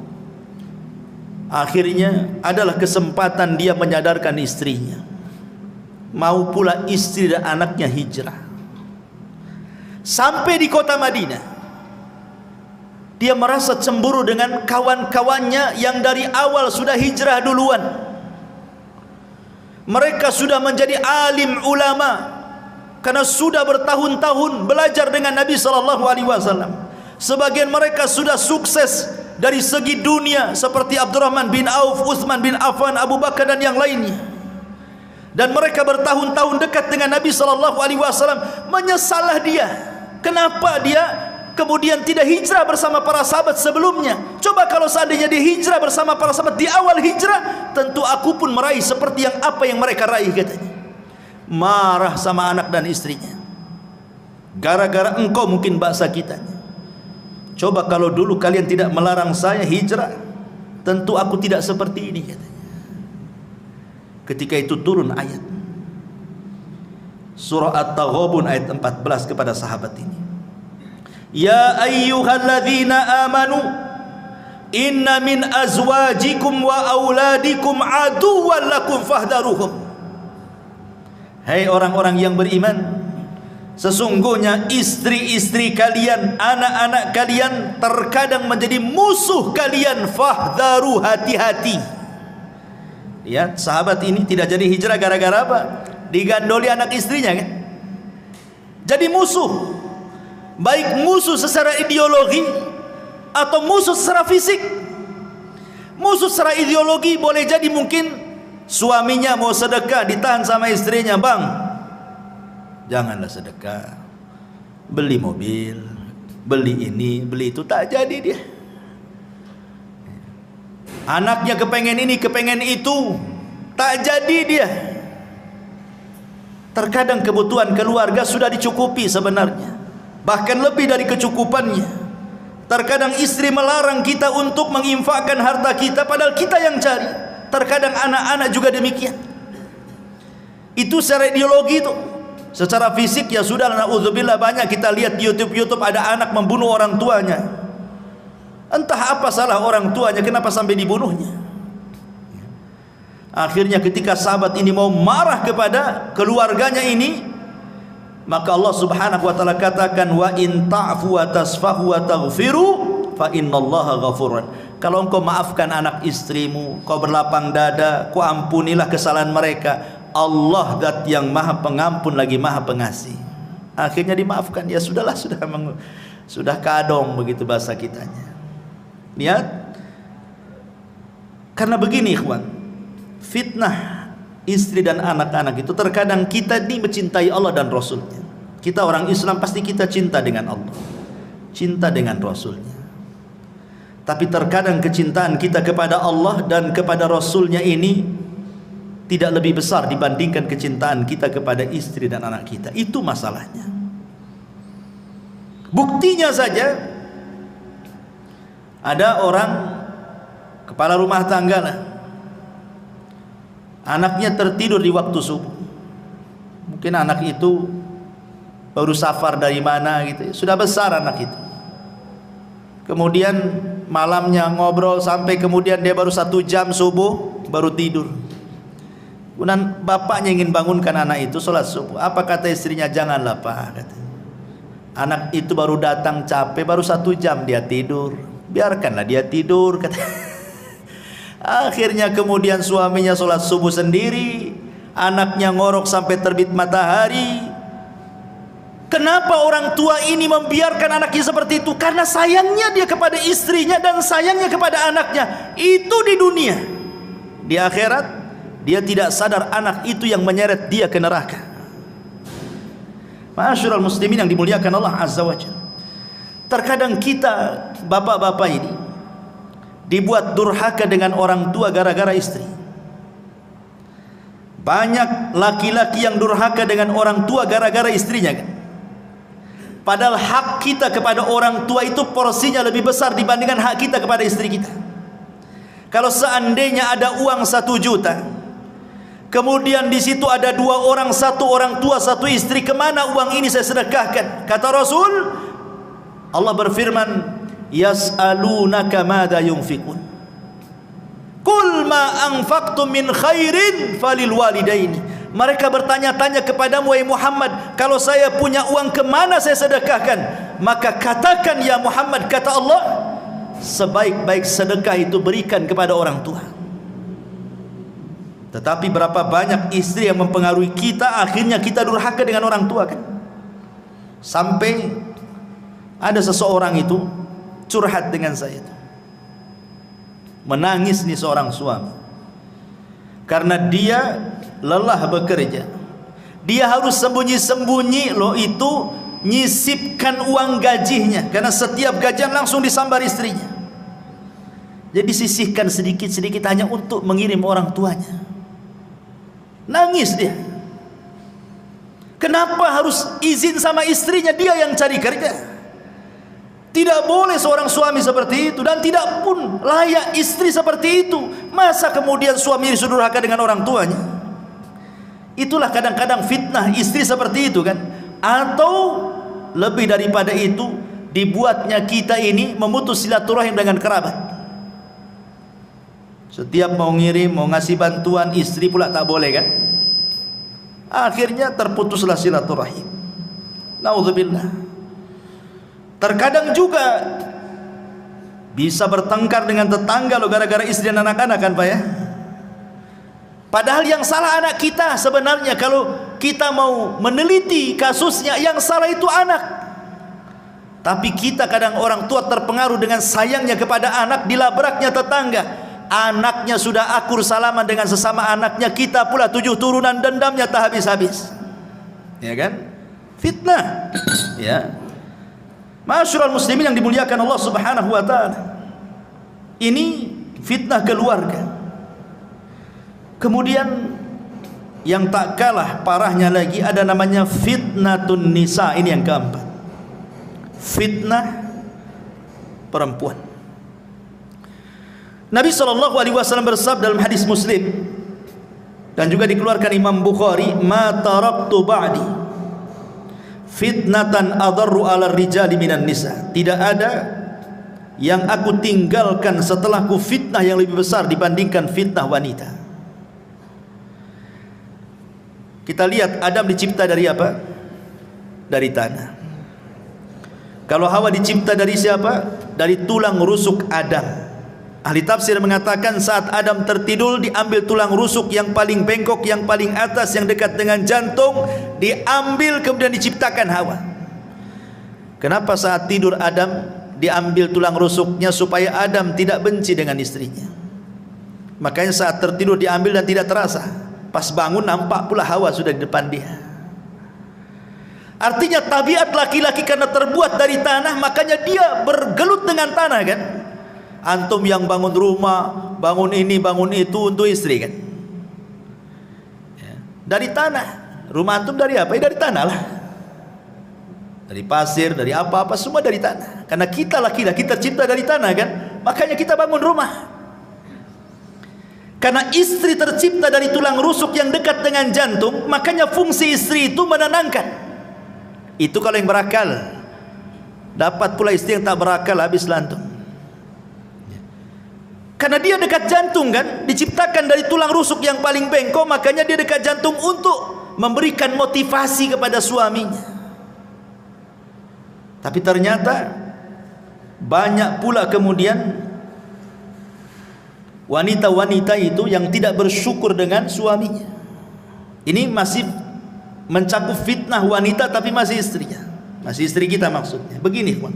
akhirnya adalah kesempatan dia menyadarkan istrinya. Mau pula istri dan anaknya hijrah. Sampai di kota Madinah, dia merasa cemburu dengan kawan-kawannya yang dari awal sudah hijrah duluan. Mereka sudah menjadi alim ulama karena sudah bertahun-tahun belajar dengan Nabi SAW. Sebagian mereka sudah sukses dari segi dunia seperti Abdurrahman bin Auf, Utsman bin Affan, Abu Bakar dan yang lainnya. Dan mereka bertahun-tahun dekat dengan Nabi SAW. Menyesallah dia, kenapa dia kemudian tidak hijrah bersama para sahabat sebelumnya. Coba kalau seandainya dia hijrah bersama para sahabat di awal hijrah, tentu aku pun meraih seperti yang apa yang mereka raih, katanya. Marah sama anak dan istrinya, gara-gara engkau mungkin bahasa kitanya. Coba kalau dulu kalian tidak melarang saya hijrah, tentu aku tidak seperti ini, katanya. Ketika itu turun ayat surah At-Taghabun ayat 14 kepada sahabat ini. Ya ayyuhalladzina amanu inna min azwajikum wa auladikum aduwwan lakum fahdaruhum. Hai orang-orang yang beriman, sesungguhnya istri-istri kalian, anak-anak kalian terkadang menjadi musuh kalian. Fahdharu, hati-hati. Lihat, sahabat ini tidak jadi hijrah gara-gara apa? Digandoli anak istrinya, kan? Jadi musuh. Baik musuh secara ideologi atau musuh secara fisik. Musuh secara ideologi boleh jadi mungkin suaminya mau sedekah, ditahan sama istrinya. Bang, janganlah sedekah, beli mobil, beli ini, beli itu. Tak jadi dia. Anaknya kepengen ini, kepengen itu, tak jadi dia. Terkadang kebutuhan keluarga sudah dicukupi sebenarnya, bahkan lebih dari kecukupannya. Terkadang istri melarang kita untuk menginfakkan harta kita, padahal kita yang cari. Terkadang anak-anak juga demikian. Itu secara ideologi itu. Secara fisik ya sudah, na'udzubillah, banyak kita lihat di YouTube ada anak membunuh orang tuanya. Entah apa salah orang tuanya, kenapa sampai dibunuhnya. Akhirnya ketika sahabat ini mau marah kepada keluarganya ini, maka Allah Subhanahu wa taala katakan, wa in ta'fu wa tasfahu wa taghfiru fa innallaha ghafurun. Kalau engkau maafkan anak istrimu, kau berlapang dada, kau ampunilah kesalahan mereka, Allah zat yang maha pengampun lagi maha pengasih. Akhirnya dimaafkan. Ya sudahlah, sudah kadong begitu bahasa kitanya. Lihat, karena begini ikhwan, fitnah istri dan anak-anak itu terkadang kita ini mencintai Allah dan Rasulnya. Kita orang Islam pasti kita cinta dengan Allah, cinta dengan Rasulnya. Tapi terkadang kecintaan kita kepada Allah dan kepada Rasulnya ini tidak lebih besar dibandingkan kecintaan kita kepada istri dan anak kita. Itu masalahnya. Buktinya saja, ada orang kepala rumah tangga lah, anaknya tertidur di waktu subuh. Mungkin anak itu baru safar dari mana gitu, sudah besar anak itu. Kemudian malamnya ngobrol sampai kemudian dia baru 1 jam subuh baru tidur. Kemudian bapaknya ingin bangunkan anak itu sholat subuh. Apa kata istrinya? Janganlah pak, kata. Anak itu baru datang capek, baru 1 jam dia tidur, biarkanlah dia tidur, kata. Akhirnya kemudian suaminya sholat subuh sendiri, anaknya ngorok sampai terbit matahari. Kenapa orang tua ini membiarkan anaknya seperti itu? Karena sayangnya dia kepada istrinya dan sayangnya kepada anaknya. Itu di dunia. Di akhirat dia tidak sadar anak itu yang menyeret dia ke neraka. Ma'asyiral muslimin yang dimuliakan Allah Azza wa Jalla. Terkadang kita bapak-bapak ini dibuat durhaka dengan orang tua gara-gara istri. Banyak laki-laki yang durhaka dengan orang tua gara-gara istrinya kan? Padahal hak kita kepada orang tua itu porsinya lebih besar dibandingkan hak kita kepada istri kita. Kalau seandainya ada uang 1 juta, kemudian di situ ada 2 orang, 1 orang tua, 1 istri, kemana uang ini saya sedekahkan? Kata Rasul, Allah berfirman, yas'alunaka madza yunfiqun, qul ma anfaqtum min khairin falil walidaini. Mereka bertanya-tanya kepadamu, wahai Muhammad, kalau saya punya uang kemana saya sedekahkan? Maka katakan ya Muhammad, kata Allah, sebaik-baik sedekah itu berikan kepada orang tua. Tetapi berapa banyak istri yang mempengaruhi kita, akhirnya kita durhaka dengan orang tua kan? Sampai ada seseorang itu curhat dengan saya, menangis nih seorang suami, karena dia lelah bekerja, dia harus sembunyi-sembunyi loh itu nyisipkan uang gajinya, karena setiap gajian langsung disambar istrinya. Jadi sisihkan sedikit-sedikit hanya untuk mengirim orang tuanya. Nangis dia. Kenapa harus izin sama istrinya? Dia yang cari kerja. Tidak boleh seorang suami seperti itu, dan tidak pun layak istri seperti itu. Masa kemudian suami disudurhaka dengan orang tuanya? Itulah kadang-kadang fitnah istri seperti itu kan. Atau lebih daripada itu, dibuatnya kita ini memutus silaturahim dengan kerabat. Setiap mau ngirim, mau ngasih bantuan, istri pula tak boleh kan. Akhirnya terputuslah silaturahim. Naudzubillah. Terkadang juga bisa bertengkar dengan tetangga lo gara-gara istri dan anak-anak kan Pak ya. Padahal yang salah anak kita sebenarnya. Kalau kita mau meneliti kasusnya, yang salah itu anak. Tapi kita kadang orang tua terpengaruh dengan sayangnya kepada anak, dilabraknya tetangga. Anaknya sudah akur salaman dengan sesama anaknya, kita pula 7 turunan dendamnya tak habis-habis. Ya kan? Fitnah. Ya. Ma'asyiral muslimin yang dimuliakan Allah Subhanahu wa taala. Ini fitnah keluarga. Kemudian yang tak kalah parahnya lagi ada namanya fitnatun nisa. Ini yang keempat, fitnah perempuan. Nabi SAW bersabda dalam hadis Muslim dan juga dikeluarkan Imam Bukhari, ma taraktu ba'di fitnatan adarru ala rijali minan nisa. Tidak ada yang aku tinggalkan setelahku fitnah yang lebih besar dibandingkan fitnah wanita. Kita lihat Adam dicipta dari apa? Dari tanah. Kalau Hawa dicipta dari siapa? Dari tulang rusuk Adam. Ahli tafsir mengatakan saat Adam tertidur, diambil tulang rusuk yang paling bengkok, yang paling atas, yang dekat dengan jantung, diambil kemudian diciptakan Hawa. Kenapa saat tidur Adam diambil tulang rusuknya? Supaya Adam tidak benci dengan istrinya. Makanya saat tertidur diambil dan tidak terasa. Pas bangun nampak pula Hawa sudah di depan dia. Artinya tabiat laki-laki karena terbuat dari tanah, makanya dia bergelut dengan tanah kan. Antum yang bangun rumah, bangun ini, bangun itu untuk istri kan, ya, dari tanah. Rumah antum dari apa? Dari tanah lah. Dari pasir, dari apa-apa, semua dari tanah. Karena kita laki-laki tercipta dari tanah kan, makanya kita bangun rumah. Karena istri tercipta dari tulang rusuk yang dekat dengan jantung, makanya fungsi istri itu menenangkan. Itu kalau yang berakal. Dapat pula istri yang tak berakal, habis lantung. Karena dia dekat jantung kan, diciptakan dari tulang rusuk yang paling bengkok, makanya dia dekat jantung untuk memberikan motivasi kepada suaminya. Tapi ternyata banyak pula kemudian wanita-wanita itu yang tidak bersyukur dengan suaminya. Ini masih mencakup fitnah wanita, tapi masih istrinya, masih istri kita maksudnya. Begini teman,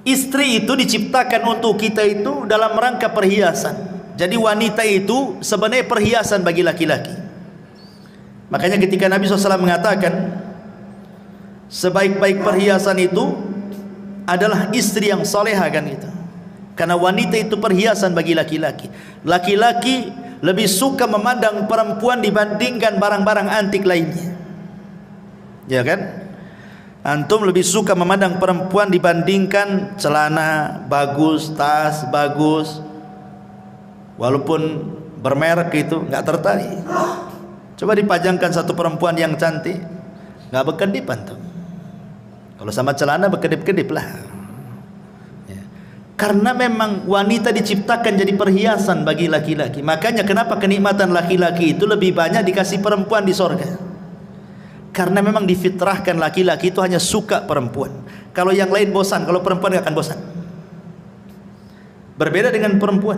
istri itu diciptakan untuk kita itu dalam rangka perhiasan. Jadi wanita itu sebenarnya perhiasan bagi laki-laki. Makanya ketika Nabi SAW mengatakan sebaik-baik perhiasan itu adalah istri yang salehah kan gitu. Karena wanita itu perhiasan bagi laki-laki. Laki-laki lebih suka memandang perempuan dibandingkan barang-barang antik lainnya, ya kan? Antum lebih suka memandang perempuan dibandingkan celana bagus, tas bagus, walaupun bermerek itu nggak tertarik. Coba dipajangkan satu perempuan yang cantik, nggak berkedip antum. Kalau sama celana berkedip-kedip lah. Ya. Karena memang wanita diciptakan jadi perhiasan bagi laki-laki. Makanya kenapa kenikmatan laki-laki itu lebih banyak dikasih perempuan di sorga. Karena memang difitrahkan laki-laki itu hanya suka perempuan. Kalau yang lain bosan, kalau perempuan gak akan bosan. Berbeda dengan perempuan.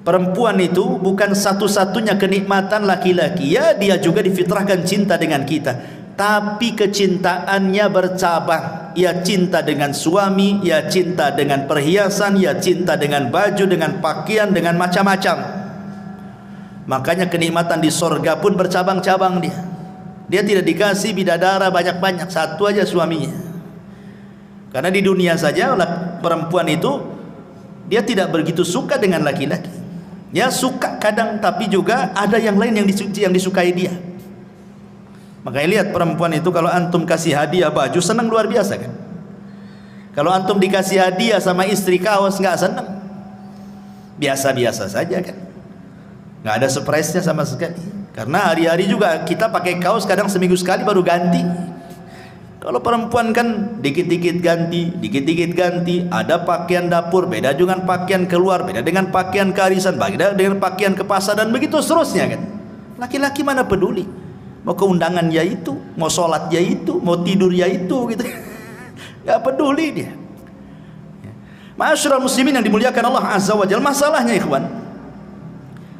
Perempuan itu bukan satu-satunya kenikmatan laki-laki. Ya, dia juga difitrahkan cinta dengan kita. Tapi kecintaannya bercabang. Ya cinta dengan suami, ya cinta dengan perhiasan, ya cinta dengan baju, dengan pakaian, dengan macam-macam. Makanya kenikmatan di sorga pun bercabang-cabang dia. Dia tidak dikasih bidadara banyak-banyak, satu aja suaminya. Karena di dunia saja perempuan itu dia tidak begitu suka dengan laki-laki. Ya suka kadang, tapi juga ada yang lain yang disukai dia. Makanya lihat perempuan itu, kalau antum kasih hadiah baju senang luar biasa kan. Kalau antum dikasih hadiah sama istri kaos nggak senang, biasa-biasa saja kan, nggak ada surprise-nya sama sekali. Karena hari-hari juga kita pakai kaos kadang seminggu sekali baru ganti. Kalau perempuan kan dikit-dikit ganti, dikit-dikit ganti. Ada pakaian dapur beda dengan pakaian keluar, beda dengan pakaian kearisan, beda dengan pakaian ke pasar, dan begitu seterusnya kan. Laki-laki mana peduli, mau ke undangan ya itu, mau sholat ya itu, mau tidur ya itu gitu. Gak peduli dia. Ma'asyiral muslimin yang dimuliakan Allah Azza wa Jalla, masalahnya ikhwan,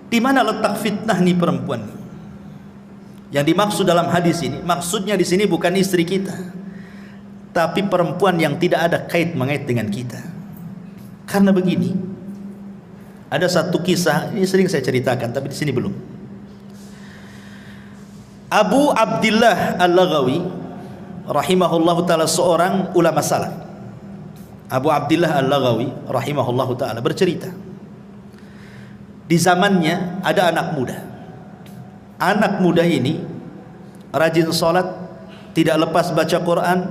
di mana letak fitnah nih perempuan? Yang dimaksud dalam hadis ini, maksudnya di sini bukan istri kita, tapi perempuan yang tidak ada kait mengait dengan kita. Karena begini, ada satu kisah, ini sering saya ceritakan, tapi di sini belum. Abu Abdillah Al-Laghawi rahimahullahu ta'ala, seorang ulama salaf. Abu Abdillah Al-Laghawi rahimahullahu ta'ala bercerita, di zamannya ada anak muda. Anak muda ini rajin sholat, tidak lepas baca Quran,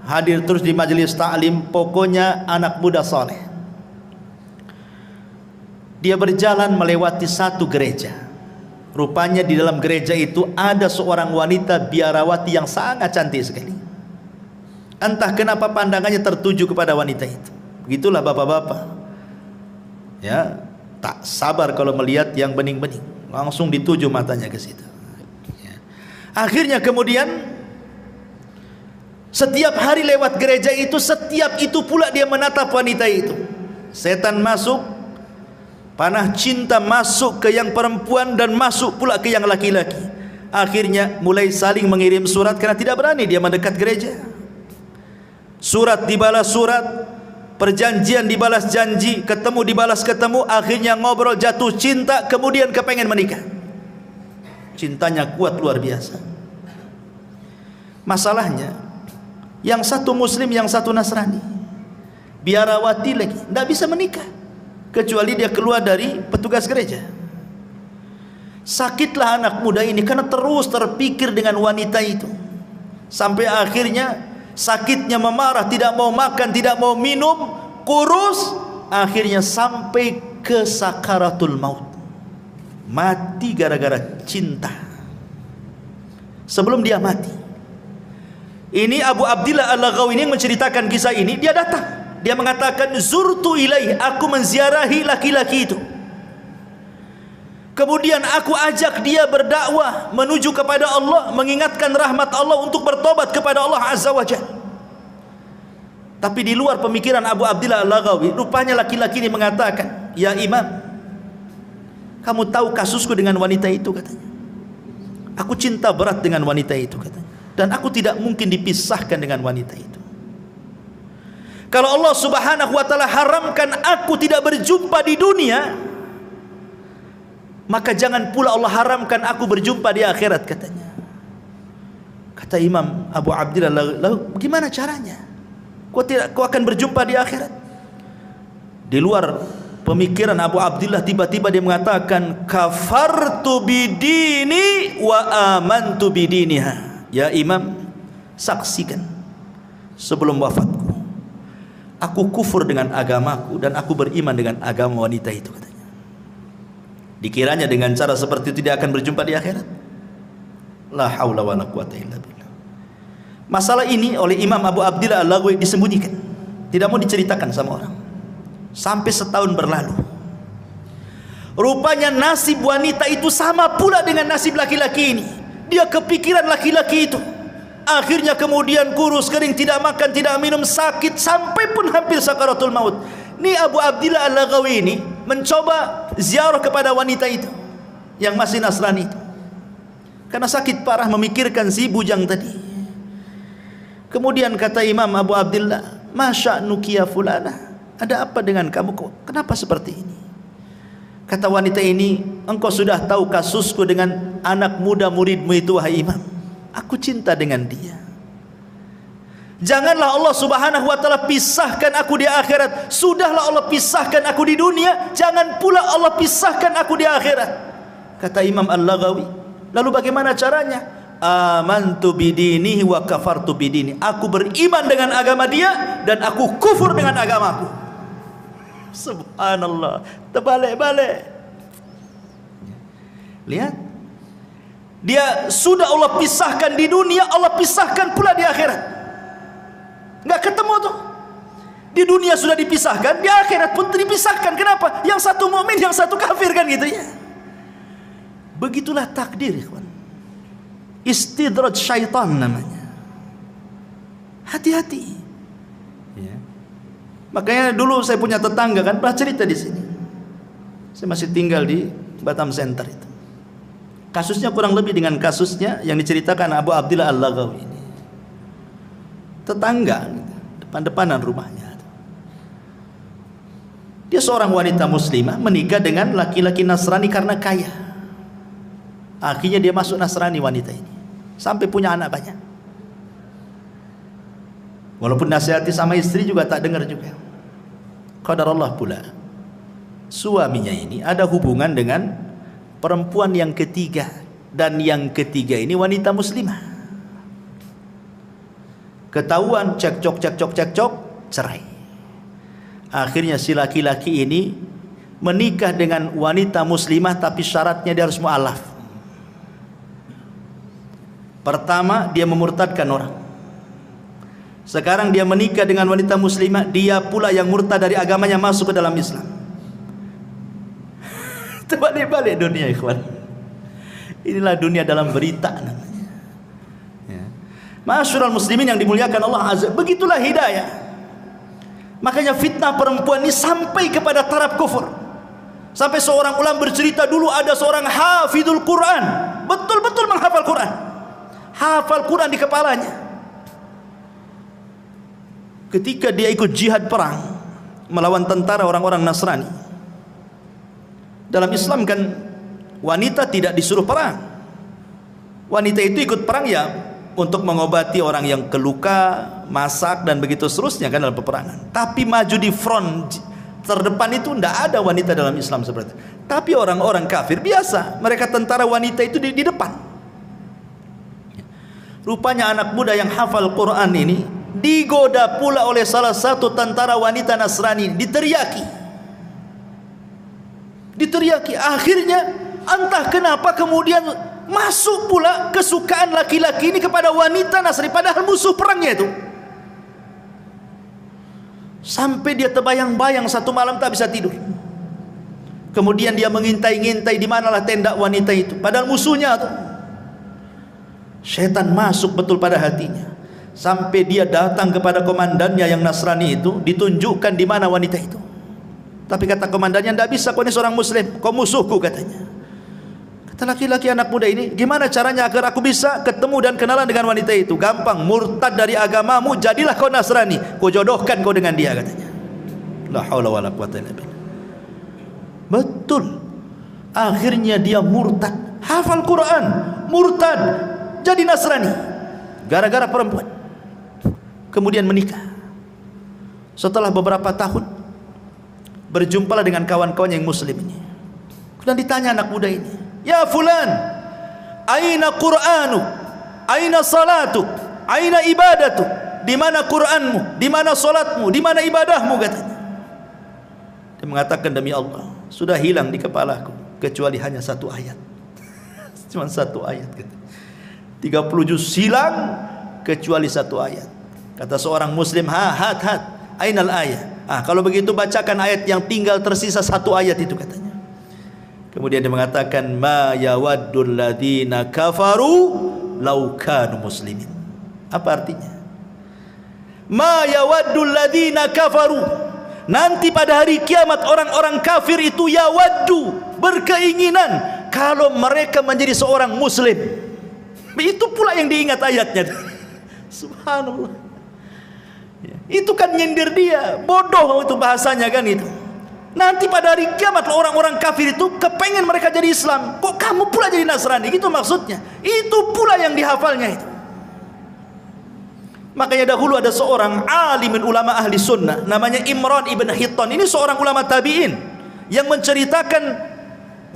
hadir terus di majelis ta'lim, pokoknya anak muda soleh. Dia berjalan melewati satu gereja. Rupanya di dalam gereja itu ada seorang wanita biarawati yang sangat cantik sekali. Entah kenapa pandangannya tertuju kepada wanita itu. Begitulah bapak-bapak, ya, tak sabar kalau melihat yang bening-bening, langsung dituju matanya ke situ. Ya. Akhirnya kemudian setiap hari lewat gereja itu, setiap itu pula dia menatap wanita itu. Setan masuk, panah cinta masuk ke yang perempuan dan masuk pula ke yang laki-laki. Akhirnya mulai saling mengirim surat karena tidak berani dia mendekat gereja. Surat dibalas surat, perjanjian dibalas janji, ketemu dibalas ketemu, akhirnya ngobrol, jatuh cinta, kemudian kepengen menikah. Cintanya kuat luar biasa. Masalahnya, yang satu muslim, yang satu Nasrani, biarawati lagi, tidak bisa menikah kecuali dia keluar dari petugas gereja. Sakitlah anak muda ini karena terus terpikir dengan wanita itu, sampai akhirnya sakitnya memarah, tidak mau makan, tidak mau minum, kurus, akhirnya sampai ke sakaratul maut, mati gara-gara cinta. Sebelum dia mati, ini Abu Abdillah Al-Laghawi ini menceritakan kisah ini. Dia datang, dia mengatakan, zurtu ilaih, aku menziarahi laki-laki itu, kemudian aku ajak dia berdakwah menuju kepada Allah, mengingatkan rahmat Allah untuk bertobat kepada Allah Azza wa Jalla. Tapi di luar pemikiran Abu Abdillah Al-Laghawi, rupanya laki-laki ini mengatakan, ya Imam, kamu tahu kasusku dengan wanita itu, katanya. Aku cinta berat dengan wanita itu, katanya, dan aku tidak mungkin dipisahkan dengan wanita itu. Kalau Allah Subhanahu wa ta'ala haramkan aku tidak berjumpa di dunia, maka jangan pula Allah haramkan aku berjumpa di akhirat, katanya. Kata Imam Abu Abdillah, lalu gimana caranya? Kau akan berjumpa di akhirat? Di luar pemikiran Abu Abdillah, tiba-tiba dia mengatakan, kafartu bidini wa amantu bidiniha. Ya Imam, saksikan sebelum wafatku, aku kufur dengan agamaku dan aku beriman dengan agama wanita itu, katanya. Dikiranya dengan cara seperti itu dia akan berjumpa di akhirat? La haula wala quwata illa billah. Masalah ini oleh Imam Abu Abdillah Al-Laghawi disembunyikan, tidak mau diceritakan sama orang, sampai setahun berlalu. Rupanya nasib wanita itu sama pula dengan nasib laki-laki ini. Dia kepikiran laki-laki itu, akhirnya kemudian kurus kering, tidak makan, tidak minum, sakit, sampai pun hampir sakaratul maut. Ini Abu Abdillah Al-Laghawi ini mencoba ziarah kepada wanita itu yang masih Nasrani itu, karena sakit parah memikirkan si bujang tadi. Kemudian kata Imam Abu Abdillah, masya'nuki ya fulana, ada apa dengan kamu, kenapa seperti ini? Kata wanita ini, engkau sudah tahu kasusku dengan anak muda muridmu itu, wahai Imam. Aku cinta dengan dia. Janganlah Allah Subhanahu wa ta'ala pisahkan aku di akhirat. Sudahlah Allah pisahkan aku di dunia, jangan pula Allah pisahkan aku di akhirat. Kata Imam Al-Laghawi, lalu bagaimana caranya? Amantu bidinihi wa kafartu bidini. Aku beriman dengan agama dia dan aku kufur dengan agamaku. Subhanallah, terbalik-balik. Lihat, dia sudah Allah pisahkan di dunia, Allah pisahkan pula di akhirat. Enggak ketemu tuh. Di dunia sudah dipisahkan, di akhirat pun dipisahkan. Kenapa? Yang satu mukmin, yang satu kafir, kan gitu ya. Begitulah takdir, ikhwan. Istidraj syaitan namanya. Hati-hati. Ya. Makanya dulu saya punya tetangga, kan pernah cerita di sini. Saya masih tinggal di Batam Center itu. Kasusnya kurang lebih dengan kasusnya yang diceritakan Abu Abdillah Al-Laghawi ini. Tetangga, depan-depanan rumahnya. Dia seorang wanita muslimah menikah dengan laki-laki Nasrani karena kaya. Akhirnya dia masuk Nasrani wanita ini, sampai punya anak banyak. Walaupun nasihati sama istri juga tak dengar juga. Qadarullah pula, suaminya ini ada hubungan dengan perempuan yang ketiga, dan yang ketiga ini wanita muslimah. Ketahuan, cekcok, cerai. Akhirnya si laki-laki ini menikah dengan wanita muslimah, tapi syaratnya dia harus mu'alaf. Pertama, dia memurtadkan orang. Sekarang dia menikah dengan wanita muslimah, dia pula yang murtad dari agamanya masuk ke dalam Islam. Terbalik-balik dunia, ikhwan. Inilah dunia dalam berita namanya. Ya. Ma'asyiral muslimin yang dimuliakan Allah Azza, begitulah hidayah. Makanya fitnah perempuan ini sampai kepada taraf kufur. Sampai seorang ulama bercerita dulu ada seorang hafidul Quran, betul-betul menghafal Quran, hafal Quran di kepalanya. Ketika dia ikut jihad perang melawan tentara orang-orang Nasrani, dalam Islam kan wanita tidak disuruh perang. Wanita itu ikut perang ya untuk mengobati orang yang keluka, masak dan begitu seterusnya kan dalam peperangan. Tapi maju di front terdepan itu tidak ada wanita dalam Islam seperti itu. Tapi orang-orang kafir biasa, mereka tentara wanita itu di depan. Rupanya anak muda yang hafal Quran ini digoda pula oleh salah satu tentara wanita Nasrani, diteriaki. Akhirnya entah kenapa kemudian masuk pula kesukaan laki-laki ini kepada wanita Nasrani, padahal musuh perangnya itu. Sampai dia terbayang-bayang satu malam tak bisa tidur. Kemudian dia mengintai-ngintai di manalah tenda wanita itu, padahal musuhnya tuh. Setan masuk betul pada hatinya. Sampai dia datang kepada komandannya yang Nasrani itu, ditunjukkan di mana wanita itu. Tapi kata komandannya, tidak bisa, kau ini seorang muslim, kau musuhku katanya. Kata laki-laki anak muda ini, gimana caranya agar aku bisa ketemu dan kenalan dengan wanita itu? Gampang, murtad dari agamamu, jadilah kau Nasrani, kau jodohkan kau dengan dia katanya. La haula wala quwwata illa billah. Betul. Akhirnya dia murtad, hafal Quran, murtad, jadi Nasrani gara-gara perempuan. Kemudian menikah. Setelah beberapa tahun berjumpalah dengan kawan-kawan yang muslim ini. Kemudian ditanya anak muda ini, "Ya fulan, aina Qur'anu? Aina salatu? Aina ibadatu?" Di mana Qur'anmu? Di mana salatmu? Di mana ibadahmu katanya. Dia mengatakan, "Demi Allah, sudah hilang di kepalaku kecuali hanya satu ayat." Cuma satu ayat katanya. 30 juz hilang kecuali satu ayat. Kata seorang muslim, hat ainal ayat. Kalau begitu bacakan ayat yang tinggal tersisa satu ayat itu katanya. Kemudian dia mengatakan, ma yawaddul ladina kafaru law kanu muslimin. Apa artinya? Ma yawaddul ladina kafaru, nanti pada hari kiamat orang-orang kafir itu yawaddu, berkeinginan kalau mereka menjadi seorang muslim. Itu pula yang diingat ayatnya. Subhanallah. Itu kan nyindir dia, bodoh itu bahasanya kan itu. Nanti pada hari kiamat orang-orang kafir itu kepengen mereka jadi Islam, kok kamu pula jadi Nasrani, gitu maksudnya. Itu pula yang dihafalnya itu. Makanya dahulu ada seorang alimin ulama ahli sunnah namanya Imran ibn Hittan. Ini seorang ulama tabi'in yang menceritakan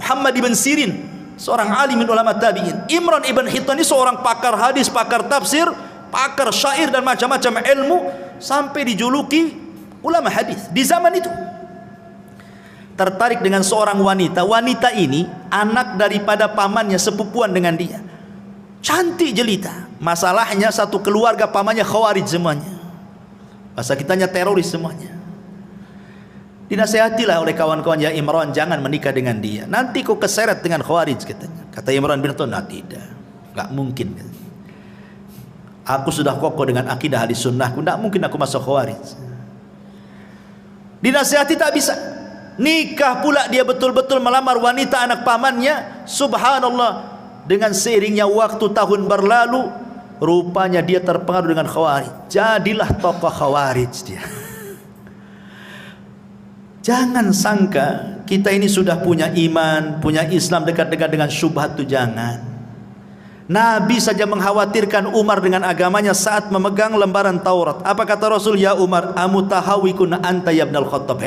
Muhammad ibn Sirin, seorang alimin ulama tabi'in. Imran ibn Hittan ini seorang pakar hadis, pakar tafsir, pakar syair dan macam-macam ilmu, sampai dijuluki ulama hadis di zaman itu. Tertarik dengan seorang wanita. Wanita ini anak daripada pamannya, sepupuan dengan dia, cantik jelita. Masalahnya satu keluarga pamannya khawarij semuanya, bahasa kitanya teroris semuanya. Dinasihatilah oleh kawan-kawan, ya Imran, jangan menikah dengan dia, nanti kau keseret dengan khawarij katanya. Kata Imran bin Hittan, nah tidak, nggak mungkin. Aku sudah kokoh dengan akidah ahli sunnahku, tidak mungkin aku masuk khawarij. Dinasihati tak bisa. Nikah pula dia betul-betul melamar wanita anak pamannya. Subhanallah, dengan seiringnya waktu tahun berlalu, rupanya dia terpengaruh dengan khawarij. Jadilah tokoh khawarij dia. Jangan sangka kita ini sudah punya iman, punya Islam, dekat-dekat dengan syubhat, itu jangan. Nabi saja mengkhawatirkan Umar dengan agamanya saat memegang lembaran Taurat. Apa kata Rasul? Ya Umar, amutahawikun anta ya ibnal Khattab.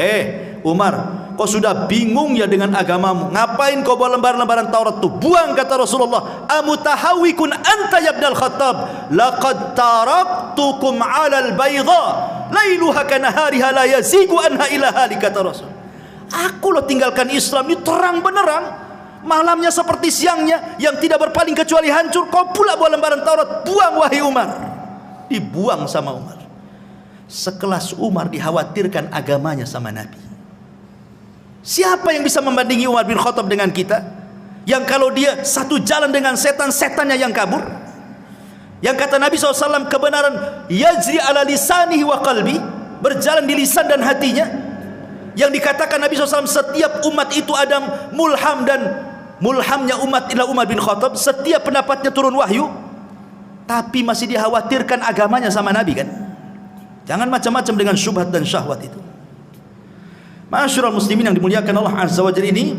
Umar, kau sudah bingung ya dengan agamamu, ngapain kau bawa lembaran-lembaran Taurat tuh? Buang, kata Rasulullah. Amutahawikun anta ya ibnal Khattab, laqad taraktukum 'alal bayda lailuha kanahariha la yazigu anha ila hali, kata Rasul. Aku loh tinggalkan Islam ini terang benerang, malamnya seperti siangnya, yang tidak berpaling kecuali hancur. Kau pula bawa lembaran Taurat, buang wahai Umar. Dibuang sama Umar. Sekelas Umar dikhawatirkan agamanya sama Nabi. Siapa yang bisa membandingi Umar bin Khattab dengan kita, yang kalau dia satu jalan dengan setan, setannya yang kabur? Yang kata Nabi SAW, kebenaran yajri ala lisanihi wa qalbi, berjalan di lisan dan hatinya. Yang dikatakan Nabi SAW, setiap umat itu ada mulham, dan mulhamnya umat adalah Umar bin Khattab. Setiap pendapatnya turun wahyu, tapi masih dikhawatirkan agamanya sama Nabi kan. Jangan macam-macam dengan syubhat dan syahwat itu. Ma'asyiral muslimin yang dimuliakan Allah Azza wa Jalla, ini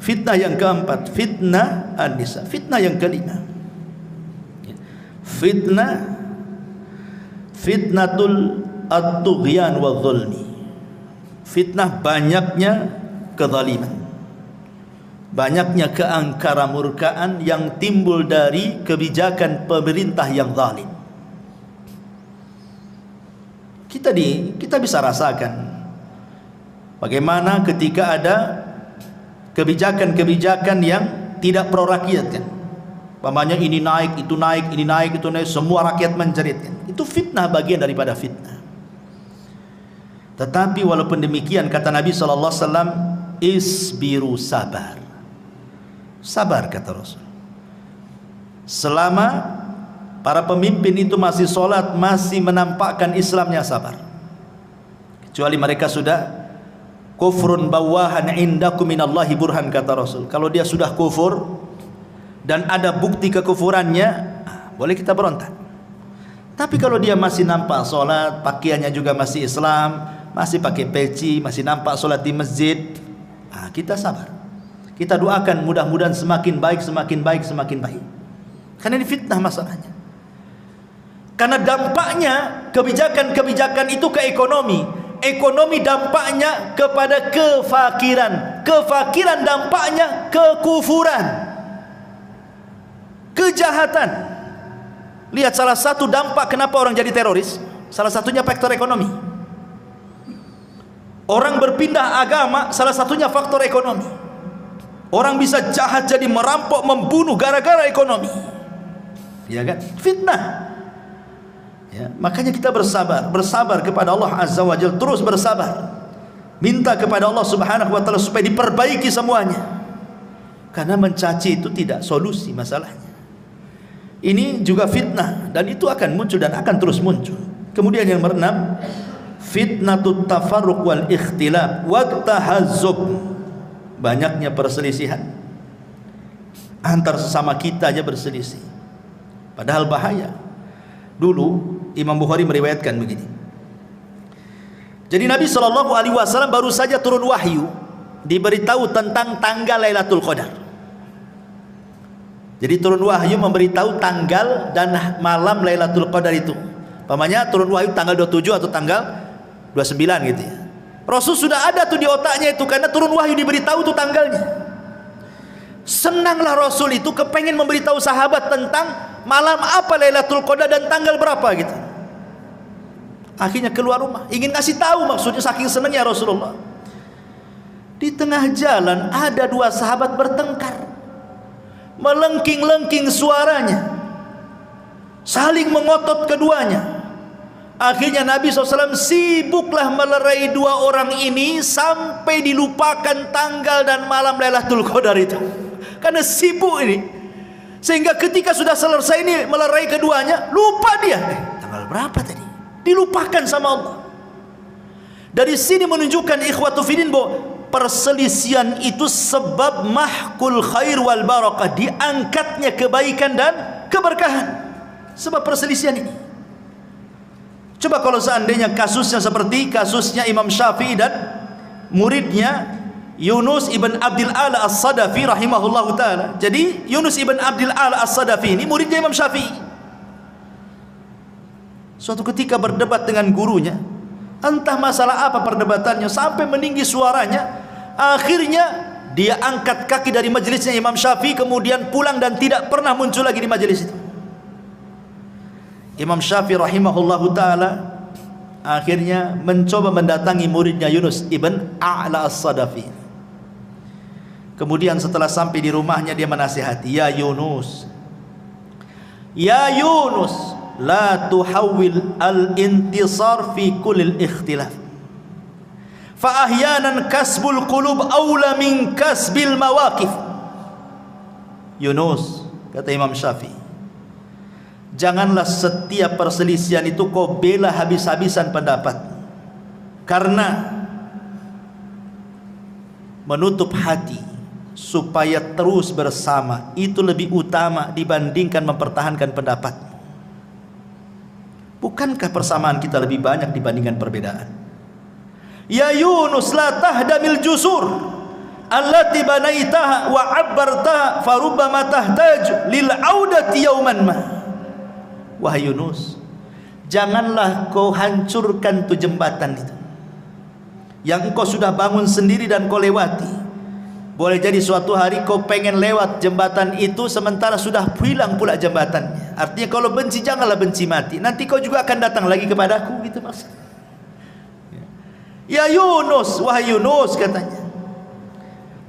fitnah yang keempat, fitnah an-nisa. Fitnah yang kelima, fitnatul at-tughyan wa dhulmi. Fitnah banyaknya kezaliman, banyaknya keangkara-murkaan yang timbul dari kebijakan pemerintah yang zalim. Kita bisa rasakan bagaimana ketika ada kebijakan-kebijakan yang tidak pro rakyat kan. Pamannya ini naik, itu naik, ini naik, itu naik, semua rakyat menjerit kan. Itu fitnah, bagian daripada fitnah. Tetapi walaupun demikian, kata Nabi SAW, isbiru, sabar. Sabar, kata Rasul. Selama para pemimpin itu masih sholat, masih menampakkan Islamnya, sabar. Kecuali mereka sudah kufrun bawahan indakum minallahi burhan, kata Rasul. Kalau dia sudah kufur dan ada bukti kekufurannya, boleh kita berontak. Tapi kalau dia masih nampak sholat, pakaiannya juga masih Islam, masih pakai peci, masih nampak sholat di masjid, kita sabar. Kita doakan mudah-mudahan semakin baik, semakin baik, semakin baik. Karena ini fitnah masalahnya. Karena dampaknya kebijakan-kebijakan itu ke ekonomi. Ekonomi dampaknya kepada kefakiran. Kefakiran dampaknya kekufuran, kejahatan. Lihat salah satu dampak kenapa orang jadi teroris, salah satunya faktor ekonomi. Orang berpindah agama, salah satunya faktor ekonomi. Orang bisa jahat jadi merampok, membunuh gara-gara ekonomi. Ya kan? Fitnah. Ya, makanya kita bersabar kepada Allah Azza wa Jalla, terus bersabar. Minta kepada Allah Subhanahu wa taala supaya diperbaiki semuanya. Karena mencaci itu tidak solusi masalahnya. Ini juga fitnah, dan itu akan muncul dan akan terus muncul. Kemudian yang keenam, fitnatut tafarruq wal ikhtilaf wat tahazzub. Banyaknya perselisihan antar sesama kita aja berselisih, padahal bahaya. Dulu Imam Bukhari meriwayatkan begini. Jadi Nabi SAW baru saja turun wahyu, diberitahu tentang tanggal Lailatul Qadar. Jadi turun wahyu memberitahu tanggal dan malam Lailatul Qadar itu. Pamannya turun wahyu tanggal 27 atau tanggal 29 gitu ya. Rasul sudah ada tuh di otaknya itu, karena turun wahyu diberitahu tuh tanggalnya. Senanglah Rasul itu, kepengen memberitahu sahabat tentang malam apa Lailatul Qadar dan tanggal berapa gitu. Akhirnya keluar rumah, ingin ngasih tahu, maksudnya saking senangnya Rasulullah. Di tengah jalan ada dua sahabat bertengkar, melengking-lengking suaranya, saling mengotot keduanya. Akhirnya Nabi SAW sibuklah melerai dua orang ini sampai dilupakan tanggal dan malam Lailatul Qadar itu. Karena sibuk ini, sehingga ketika sudah selesai ini melerai keduanya, lupa dia tanggal berapa tadi, dilupakan sama Allah. Dari sini menunjukkan ikhwatu fillah bahwa perselisihan itu sebab mahkul khair wal barakah, diangkatnya kebaikan dan keberkahan sebab perselisihan ini. Coba kalau seandainya kasusnya seperti kasusnya Imam Syafi'i dan muridnya Yunus ibn Abdil A'la As-Sadafi rahimahullahu ta'ala. Jadi Yunus ibn Abdil A'la As-Sadafi ini muridnya Imam Syafi'i. Suatu ketika berdebat dengan gurunya, entah masalah apa perdebatannya, sampai meninggi suaranya. Akhirnya dia angkat kaki dari majelisnya Imam Syafi'i, kemudian pulang dan tidak pernah muncul lagi di majelis itu. Imam Syafi'i rahimahullahu ta'ala akhirnya mencoba mendatangi muridnya Yunus ibn A'la As-Sadafi. Kemudian setelah sampai di rumahnya, dia menasihati, ya Yunus, la tuhawil al-intisar fi kulil ikhtilaf, fa ahyanan kasbul qulub awla min kasbil mawaqif. Yunus, kata Imam Syafi'i, janganlah setiap perselisihan itu kau bela habis-habisan pendapat. Karena menutup hati supaya terus bersama itu lebih utama dibandingkan mempertahankan pendapat. Bukankah persamaan kita lebih banyak dibandingkan perbedaan? Ya Yunus la tahdamil jusur allati banaitaha wa abbartaha farubbama tahtaju lil audati yauman ma. Wahai Yunus, janganlah kau hancurkan tu jembatan itu yang engkau sudah bangun sendiri dan kau lewati. Boleh jadi suatu hari kau pengen lewat jembatan itu sementara sudah hilang pula jembatannya. Artinya kalau benci janganlah benci mati. Nanti kau juga akan datang lagi kepadaku, gitu maksudnya. Ya Yunus, wahai Yunus, katanya,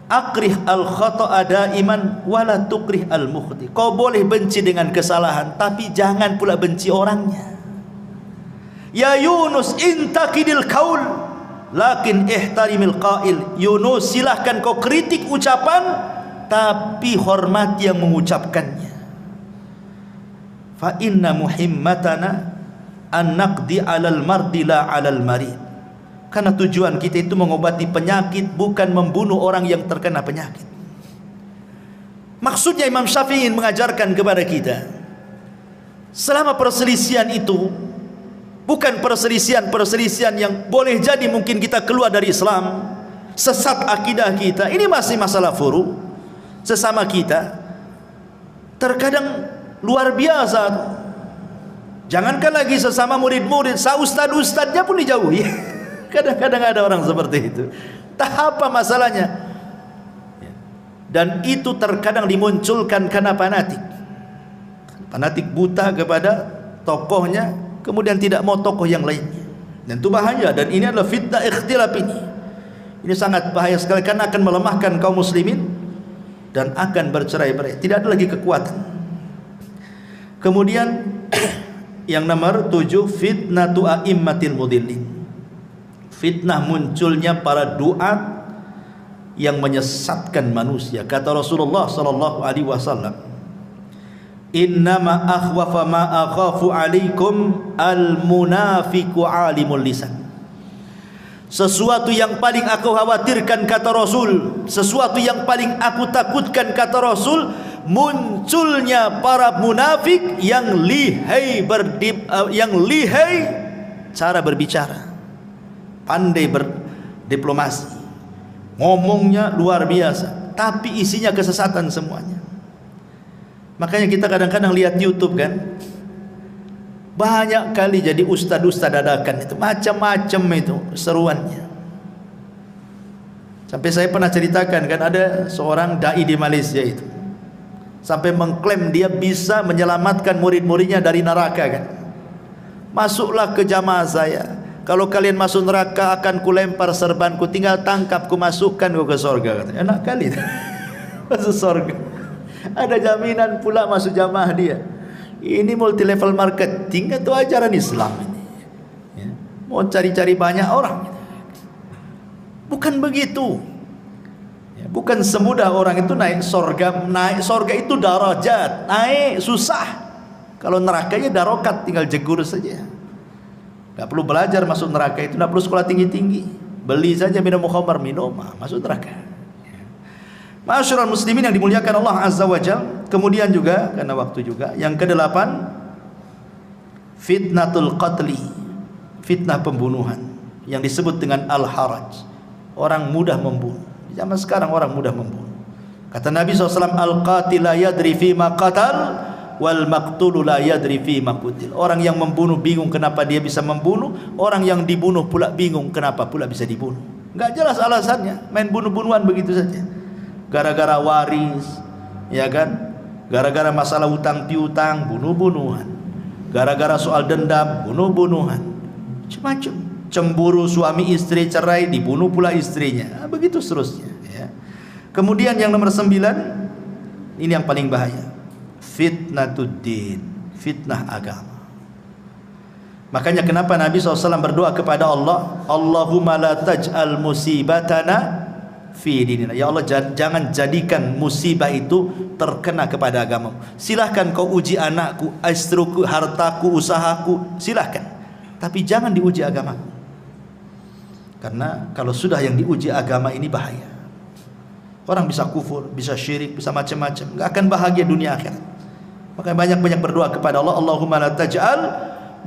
akrih al khata'a daiman wala tukrih al mukhti. Kau boleh benci dengan kesalahan, tapi jangan pula benci orangnya. Ya Yunus, intakidil qaul lakin ihtarimil qail. Yunus, silahkan kau kritik ucapan, tapi hormati yang mengucapkannya. Fa inna muhimmatana an naqdi alal mardi la alal marid. Karena tujuan kita itu mengobati penyakit, bukan membunuh orang yang terkena penyakit. Maksudnya Imam Syafi'i ingin mengajarkan kepada kita, selama perselisihan itu bukan perselisihan yang boleh jadi mungkin kita keluar dari Islam, sesat akidah kita, ini masih masalah furu sesama kita. Terkadang luar biasa, jangankan lagi sesama murid-murid, ustad-ustadnya pun dijauhi. Kadang-kadang ada orang seperti itu. Tak apa masalahnya. Dan itu terkadang dimunculkan karena fanatik. Fanatik buta kepada tokohnya, kemudian tidak mau tokoh yang lainnya. Dan itu bahaya. Dan ini adalah fitnah ikhtilaf ini. Ini sangat bahaya sekali karena akan melemahkan kaum muslimin dan akan bercerai-berai. Tidak ada lagi kekuatan. Kemudian yang nomor 7, fitnatu a'immatil mudillin. Fitnah munculnya para duat yang menyesatkan manusia. Kata Rasulullah sallallahu alaihi wasallam, innama akhwafa ma akhafu alaikum al munafiqu alimul lisan. Sesuatu yang paling aku khawatirkan, kata Rasul, sesuatu yang paling aku takutkan, kata Rasul, munculnya para munafik yang lihai cara berbicara, pandai berdiplomasi, ngomongnya luar biasa, tapi isinya kesesatan semuanya. Makanya kita kadang-kadang lihat YouTube kan, banyak kali jadi ustad-ustad dadakan itu, macam-macam itu seruannya. Sampai saya pernah ceritakan kan, ada seorang dai di Malaysia itu sampai mengklaim dia bisa menyelamatkan murid-muridnya dari neraka kan. Masuklah ke jamaah saya, kalau kalian masuk neraka akan kulempar serbanku, tinggal tangkap ku masukkan ke surga. Katanya enak kali masuk surga, ada jaminan pula masuk jamaah dia. Ini multi level marketing atau ajaran Islam ini ya. Mau cari-cari banyak orang, bukan begitu ya. Bukan semudah orang itu naik surga. Naik surga itu darajat, naik susah. Kalau nerakanya darokat, tinggal jegur saja. Tak perlu belajar masuk neraka itu, tak perlu sekolah tinggi-tinggi, beli saja minum khamar, minum masuk neraka. Ma'asyiral muslimin yang dimuliakan Allah Azza wa Jalla. Kemudian juga karena waktu juga, yang ke-8, fitnatul qatli, fitnah pembunuhan yang disebut dengan al-haraj. Orang mudah membunuh. Di zaman sekarang orang mudah membunuh. Kata Nabi SAW, al-qatil la yadri fima qatal wal maqtulu la yadri fi ma qutil. Orang yang membunuh bingung kenapa dia bisa membunuh, orang yang dibunuh pula bingung kenapa pula bisa dibunuh. Enggak jelas alasannya, main bunuh-bunuhan begitu saja. Gara-gara waris, ya kan? Gara-gara masalah utang piutang, bunuh-bunuhan. Gara-gara soal dendam, bunuh-bunuhan. Macam-macam. Cemburu suami istri cerai, dibunuh pula istrinya. Begitu seterusnya, ya. Kemudian yang nomor 9, ini yang paling bahaya. Fitnatuddin, fitnah agama. Makanya kenapa Nabi SAW berdoa kepada Allah, Allahumma la taj'al musibatana fi dinina. Ya Allah, jangan jadikan musibah itu terkena kepada agama. Silahkan kau uji anakku, istriku, hartaku, usahaku, silahkan, tapi jangan diuji agamaku. Karena kalau sudah yang diuji agama ini bahaya. Orang bisa kufur, bisa syirik, bisa macam-macam, enggak akan bahagia dunia akhirat. Makanya banyak-banyak berdoa kepada Allah, Allahumma la taj'al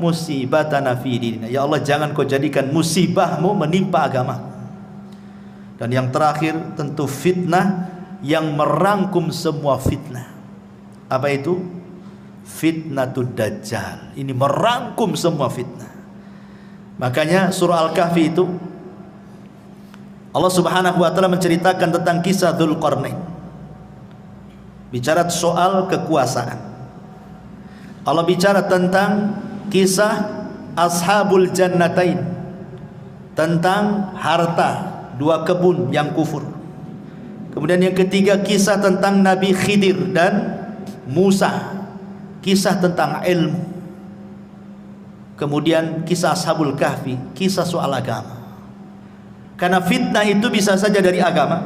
musibatana fi dinina. Ya Allah, jangan kau jadikan musibahmu menimpa agama. Dan yang terakhir tentu fitnah yang merangkum semua fitnah. Apa itu? Fitnatud Dajjal. Ini merangkum semua fitnah. Makanya surah Al-Kahfi itu Allah Subhanahu wa taala menceritakan tentang kisah Dzulqarnain. Bicara soal kekuasaan. Allah bicara tentang kisah Ashabul Jannatain, tentang harta, dua kebun yang kufur. Kemudian yang ketiga kisah tentang Nabi Khidir dan Musa, kisah tentang ilmu. Kemudian kisah Ashabul Kahfi, kisah soal agama. Karena fitnah itu bisa saja dari agama,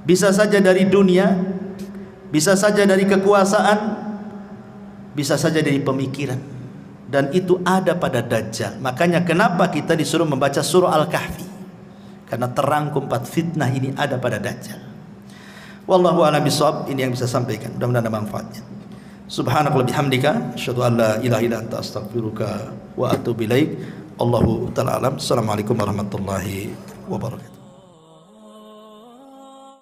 bisa saja dari dunia, bisa saja dari kekuasaan, bisa saja dari pemikiran. Dan itu ada pada Dajjal. Makanya kenapa kita disuruh membaca surah Al-Kahfi? Karena terangkum 4 fitnah ini ada pada Dajjal. Wallahu a'lam bishawab. Ini yang bisa sampaikan, mudah-mudahan ada manfaatnya. Subhanakallahumma bihamdika asyhadu an la ilaha illa anta astaghfiruka wa atubu ilaik. Allahu ta'ala alam. Assalamualaikum warahmatullahi wabarakatuh.